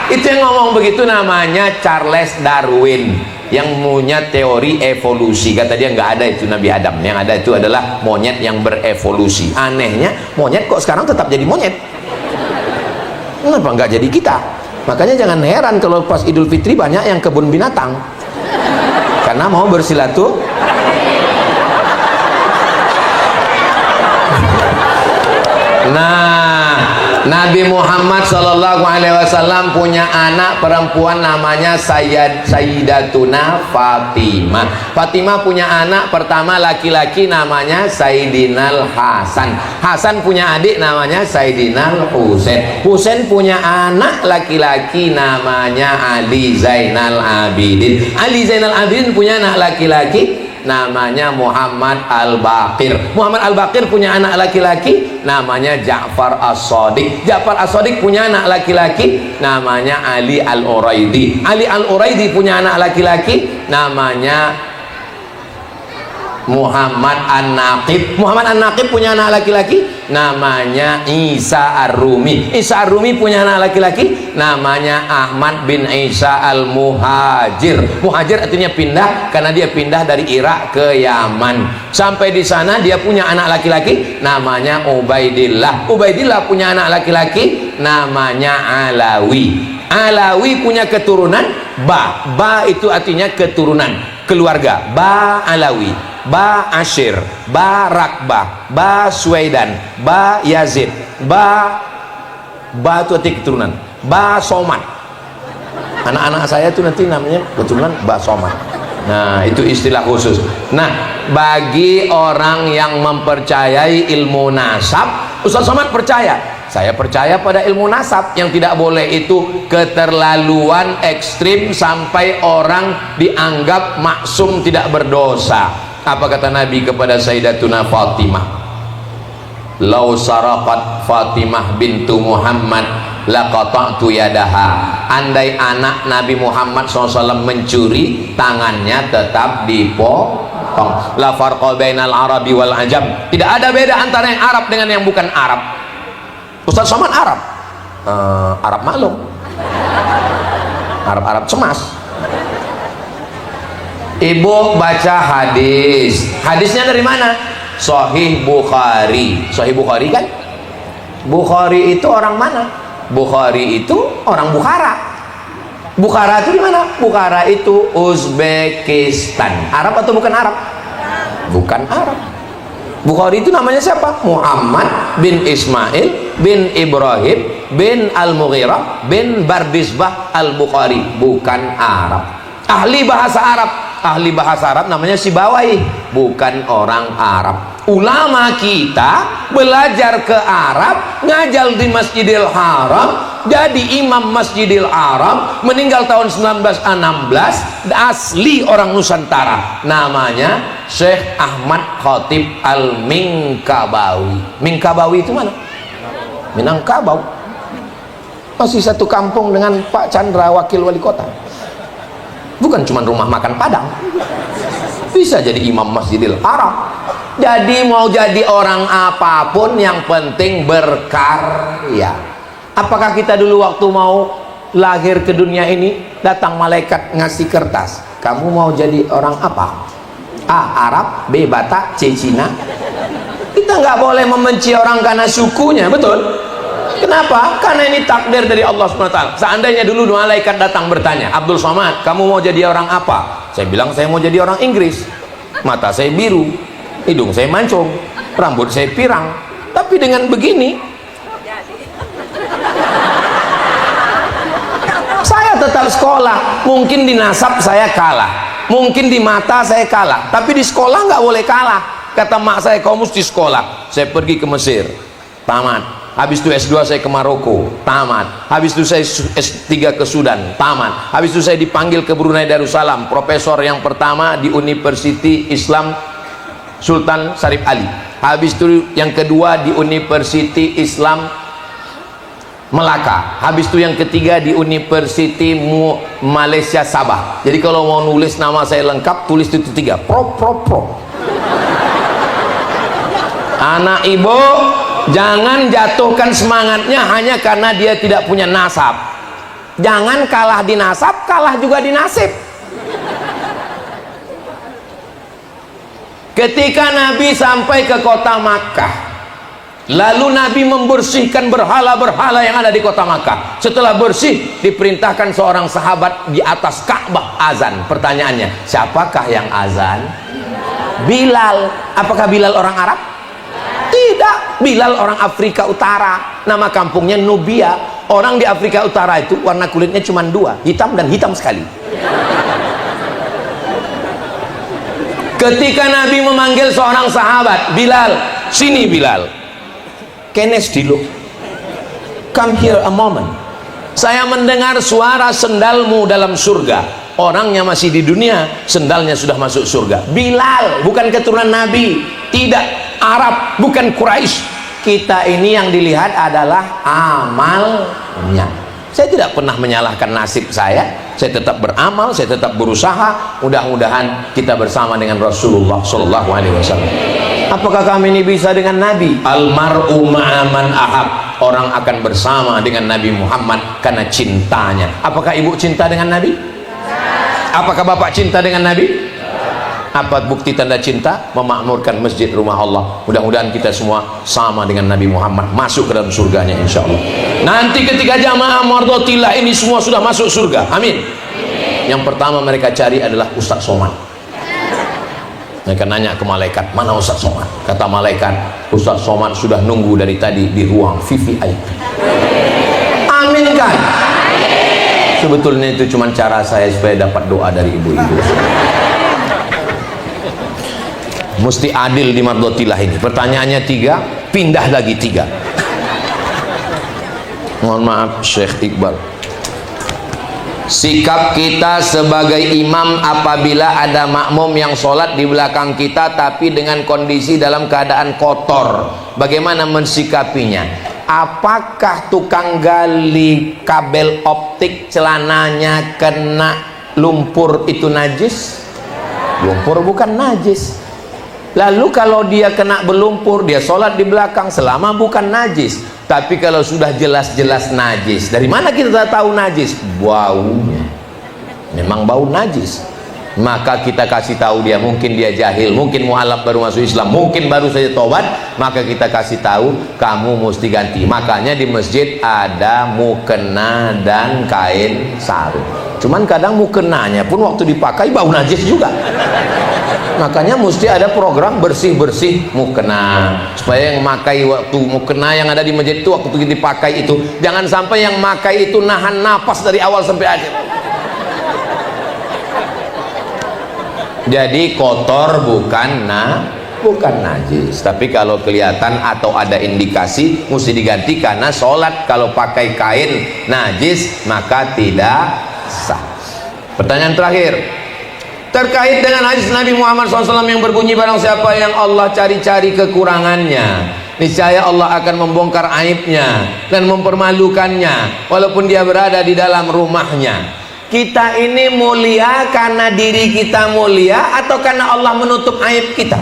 itu yang ngomong begitu namanya Charles Darwin, yang punya teori evolusi. Kata dia nggak ada itu Nabi Adam, yang ada itu adalah monyet yang berevolusi. Anehnya monyet kok sekarang tetap jadi monyet, kenapa nggak jadi kita? Makanya jangan heran kalau pas Idul Fitri banyak yang kebun binatang, karena mau bersilaturahmi. Nah, Nabi Muhammad SAW punya anak perempuan namanya Sayyidatuna Fatimah. Fatimah punya anak pertama laki-laki namanya Sayyidinal Hasan. Hasan punya adik namanya Sayyidinal Husain. Husain punya anak laki-laki namanya Ali Zainal Abidin. Ali Zainal Abidin punya anak laki-laki namanya Muhammad Al-Baqir. Muhammad Al-Baqir punya anak laki-laki namanya Ja'far As-Shadiq. Ja'far As-Shadiq punya anak laki-laki namanya Ali Al-Uraidi. Ali Al-Uraidi punya anak laki-laki namanya Muhammad An-Naqib. Muhammad An-Naqib punya anak laki-laki namanya Isa Ar-Rumi. Isa Ar-Rumi punya anak laki-laki namanya Ahmad bin Isa Al-Muhajir. Muhajir artinya pindah, karena dia pindah dari Irak ke Yaman. Sampai di sana dia punya anak laki-laki namanya Ubaidillah. Ubaidillah punya anak laki-laki namanya Alawi. Alawi punya keturunan Ba. Ba itu artinya keturunan, keluarga. Ba Alawi, Ba Ashir, Ba Rakbah, Ba Suwaidan, Ba Yazid, Ba itu arti keturunan, Ba Somad. Anak-anak saya itu nanti namanya keturunan Ba Somad. Nah, itu istilah khusus. Nah, bagi orang yang mempercayai ilmu nasab, Ustaz Somad percaya. Saya percaya pada ilmu nasab. Yang tidak boleh itu keterlaluan ekstrim sampai orang dianggap maksum tidak berdosa. Apa kata Nabi kepada Sayyidatuna Fatimah? Lau saraqat Fatimah bintu Muhammad laqata'tu yadaha. Andai anak Nabi Muhammad SAW mencuri, tangannya tetap dipotong. La farqa bainal arabi wal ajam. Tidak ada beda antara yang Arab dengan yang bukan Arab. Ustaz Somad Arab, Arab maklum, Arab cemas. Ibu baca hadis. Hadisnya dari mana? Sahih Bukhari. Sahih Bukhari kan? Bukhari itu orang mana? Bukhari itu orang Bukhara. Bukhara itu di mana? Bukhara itu Uzbekistan. Arab atau bukan Arab? Bukan Arab. Bukhari itu namanya siapa? Muhammad bin Ismail bin Ibrahim bin Al-Mughirah bin Bardisbah Al-Bukhari. Bukan Arab. Ahli bahasa Arab. Ahli bahasa Arab namanya Sibawai, bukan orang Arab. Ulama kita belajar ke Arab, ngajar di Masjidil Haram, jadi imam Masjidil Haram, meninggal tahun 1916, asli orang Nusantara, namanya Syekh Ahmad Khatib Al-Minkabawi. Minkabawi itu mana? Minangkabau. Masih satu kampung dengan Pak Chandra, wakil wali kota. Bukan cuma rumah makan Padang, bisa jadi imam Masjidil Haram. Jadi mau jadi orang apapun yang penting berkarya. Apakah kita dulu waktu mau lahir ke dunia ini datang malaikat ngasih kertas, kamu mau jadi orang apa? A. Arab, B. Batak, C. Cina. Kita nggak boleh membenci orang karena sukunya, betul? Kenapa? Karena ini takdir dari Allah SWT. Seandainya dulu malaikat datang bertanya, Abdul Somad, kamu mau jadi orang apa? Saya bilang saya mau jadi orang Inggris. Mata saya biru, hidung saya mancung, rambut saya pirang. Tapi dengan begini, saya tetap sekolah. Mungkin di nasab saya kalah, mungkin di mata saya kalah, tapi di sekolah nggak boleh kalah. Kata mak saya, kau mesti sekolah. Saya pergi ke Mesir, tamat. Habis itu S2 saya ke Maroko, tamat. Habis itu saya S3 ke Sudan, tamat. Habis itu saya dipanggil ke Brunei Darussalam, profesor yang pertama di University Islam Sultan Syarif Ali. Habis itu yang kedua di University Islam Melaka. Habis itu yang ketiga di University Malaysia Sabah. Jadi kalau mau nulis nama saya lengkap, tulis itu tiga. Pro. Anak ibu, jangan jatuhkan semangatnya hanya karena dia tidak punya nasab. Jangan kalah di nasab, kalah juga di nasib. Ketika Nabi sampai ke kota Makkah, lalu Nabi membersihkan berhala-berhala yang ada di kota Makkah. Setelah bersih, diperintahkan seorang sahabat di atas Ka'bah azan. Pertanyaannya, siapakah yang azan? Bilal. Apakah Bilal orang Arab? Tidak, Bilal orang Afrika Utara, nama kampungnya Nubia. Orang di Afrika Utara itu warna kulitnya cuma dua, hitam dan hitam sekali. Ketika Nabi memanggil seorang sahabat, Bilal, sini Bilal, kenes dulu, come here a moment. Saya mendengar suara sendalmu dalam surga. Orangnya masih di dunia, sendalnya sudah masuk surga. Bilal bukan keturunan Nabi, tidak Arab, bukan Quraisy. Kita ini yang dilihat adalah amalnya. Saya tidak pernah menyalahkan nasib saya tetap beramal, saya tetap berusaha. Mudah-mudahan kita bersama dengan Rasulullah SAW. Apakah kami ini bisa dengan Nabi? Almar'u ma'aman ahab. Orang akan bersama dengan Nabi Muhammad karena cintanya. Apakah ibu cinta dengan Nabi? Apakah bapak cinta dengan Nabi? Apa bukti tanda cinta? Memakmurkan masjid rumah Allah. Mudah-mudahan kita semua sama dengan Nabi Muhammad, masuk ke dalam surganya insya Allah. Nanti ketika jamaah Mardotillah ini semua sudah masuk surga, amin. Yang pertama mereka cari adalah Ustaz Somad. Mereka nanya ke malaikat, mana Ustaz Somad? Kata malaikat, Ustaz Somad sudah nunggu dari tadi di ruang VVIP. Amin kan? Sebetulnya itu cuma cara saya supaya dapat doa dari ibu-ibu. Mesti adil di Mardotillah ini. Pertanyaannya 3, pindah lagi 3. Mohon maaf Syekh Iqbal. Sikap kita sebagai imam apabila ada makmum yang sholat di belakang kita tapi dengan kondisi dalam keadaan kotor, bagaimana mensikapinya? Apakah tukang gali kabel optik celananya kena lumpur itu najis? Lumpur bukan najis. Lalu kalau dia kena berlumpur, dia sholat di belakang selama bukan najis. Tapi kalau sudah jelas-jelas najis, dari mana kita tahu najis? Baunya. Memang bau najis. maka kita kasih tahu dia, mungkin dia jahil, mungkin mualaf baru masuk Islam, mungkin baru saja tobat, maka kita kasih tahu kamu mesti ganti. Makanya di masjid ada mukena dan kain sarung. Cuman kadang mukenanya pun waktu dipakai bau najis juga. Makanya mesti ada program bersih-bersih mukena, supaya yang makai waktu mukena yang ada di masjid itu waktu itu dipakai itu jangan sampai yang makai itu nahan napas dari awal sampai akhir. Jadi kotor bukan najis, tapi kalau kelihatan atau ada indikasi mesti diganti, karena sholat kalau pakai kain najis maka tidak sah. Pertanyaan terakhir terkait dengan hadis Nabi Muhammad SAW yang berbunyi, barang siapa yang Allah cari-cari kekurangannya, niscaya Allah akan membongkar aibnya dan mempermalukannya walaupun dia berada di dalam rumahnya. Kita ini mulia karena diri kita mulia atau karena Allah menutup aib kita?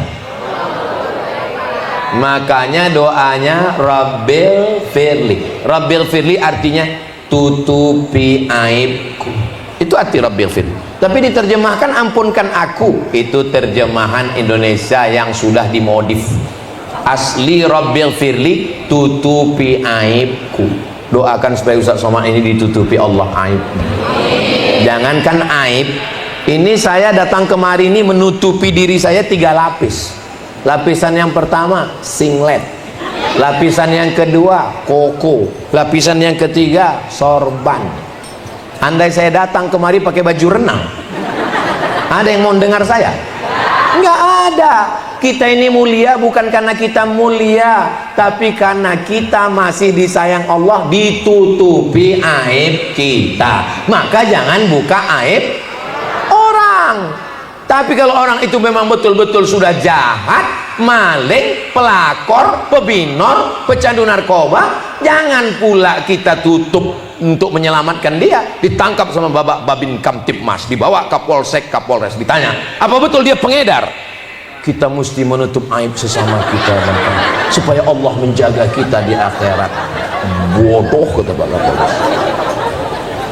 Makanya doanya Rabbil Firli. Rabbil Firli artinya tutupi aibku. Itu arti Rabbil Firli. Tapi diterjemahkan ampunkan aku. Itu terjemahan Indonesia yang sudah dimodif. Asli Rabbil Firli tutupi aibku. Doakan supaya Ustaz Somad ini ditutupi Allah aibnya. Jangankan aib, ini saya datang kemari ini menutupi diri saya 3 lapis. Lapisan yang pertama singlet, lapisan yang kedua koko, lapisan yang ketiga sorban. Andai saya datang kemari pakai baju renang, ada yang mau dengar saya? Enggak ada. Kita ini mulia bukan karena kita mulia, tapi karena kita masih disayang Allah, ditutupi aib kita. Maka jangan buka aib orang. Tapi kalau orang itu memang betul-betul sudah jahat, maling, pelakor, pebinor, pecandu narkoba, jangan pula kita tutup untuk menyelamatkan dia. Ditangkap sama Babin Kamtipmas, dibawa Kapolsek, Kapolres, ditanya, apa betul dia pengedar? Kita mesti menutup aib sesama kita, supaya Allah menjaga kita di akhirat. Bodoh, kata Pak Kapolres.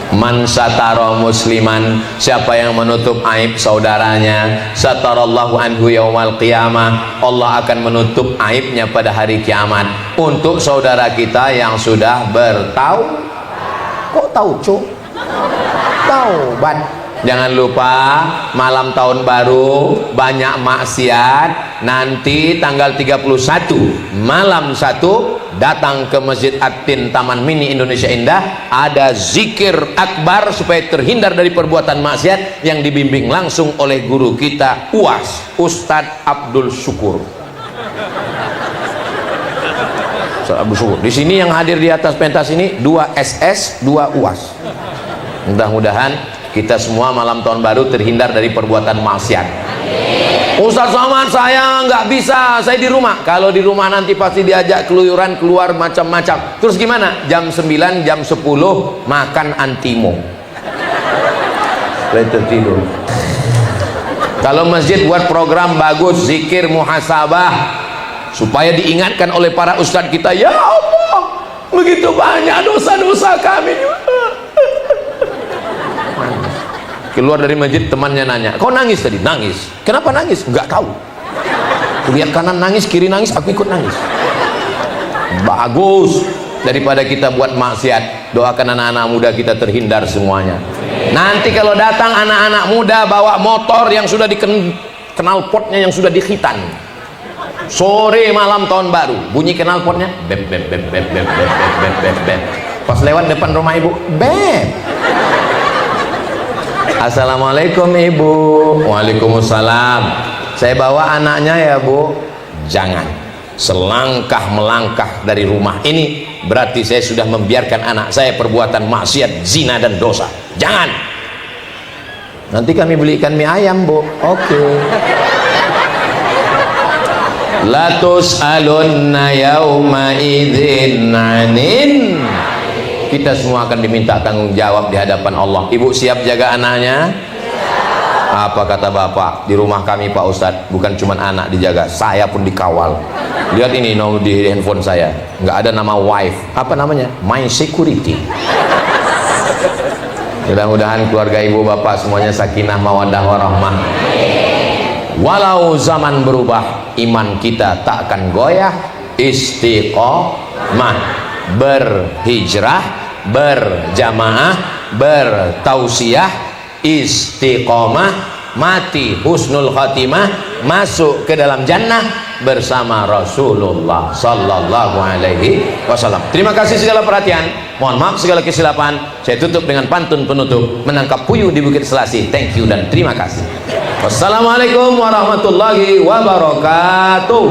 Man satara musliman, siapa yang menutup aib saudaranya, satarallahu anhu yaumal qiyamah, Allah akan menutup aibnya pada hari kiamat. Untuk saudara kita yang sudah kok tahu cuk? Taubat. Jangan lupa malam tahun baru banyak maksiat. Nanti tanggal 31 malam 1 datang ke Masjid At-Tin Taman Mini Indonesia Indah, ada zikir akbar supaya terhindar dari perbuatan maksiat yang dibimbing langsung oleh guru kita UAS, Ustadz Abdul Syukur. Ustadz Abdul Syukur. Di sini yang hadir di atas pentas ini 2 SS, 2 UAS. Mudah-mudahan kita semua malam tahun baru terhindar dari perbuatan maksiat. Ustaz Somad, saya nggak bisa, saya di rumah. Kalau di rumah nanti pasti diajak keluyuran, keluar macam-macam. Terus gimana? Jam 9, jam 10 makan antimo. Tertidur. Kalau masjid buat program bagus, zikir muhasabah, supaya diingatkan oleh para ustadz kita, ya Allah, begitu banyak dosa-dosa kami. Keluar dari masjid, temannya nanya, kau nangis tadi? Nangis. Kenapa nangis? Enggak tahu. Lihat kanan nangis, kiri nangis, aku ikut nangis. Bagus. Daripada kita buat maksiat, doakan anak-anak muda kita terhindar semuanya. Nanti kalau datang anak-anak muda bawa motor yang sudah dikenal potnya, yang sudah dikhitan, sore malam tahun baru, bunyi kenal potnya, beb beb beb beb beb beb beb beb beb. Pas lewat depan rumah ibu, beb. Assalamualaikum ibu. Waalaikumsalam. Saya bawa anaknya ya bu. Jangan. Selangkah melangkah dari rumah ini berarti saya sudah membiarkan anak saya perbuatan maksiat, zina dan dosa. Jangan. Nanti kami belikan mie ayam bu. Oke. La tus'alunna yawma idzin 'anin. Kita semua akan diminta tanggung jawab di hadapan Allah. Ibu siap jaga anaknya? Apa kata bapak? Di rumah kami Pak Ustadz, bukan cuma anak dijaga, saya pun dikawal. Lihat ini nomor di handphone saya, nggak ada nama wife. Apa namanya? My security. Mudah-mudahan keluarga ibu bapak semuanya sakinah mawaddah warahmah. Walau zaman berubah, iman kita tak akan goyah. Istiqomah, berhijrah, berjamaah, bertausiah, istiqomah, mati husnul khatimah, masuk ke dalam jannah bersama Rasulullah sallallahu alaihi wasallam. Terima kasih segala perhatian, mohon maaf segala kesilapan. Saya tutup dengan pantun penutup, menangkap puyuh di Bukit Selasih. Thank you dan terima kasih. Wassalamualaikum warahmatullahi wabarakatuh.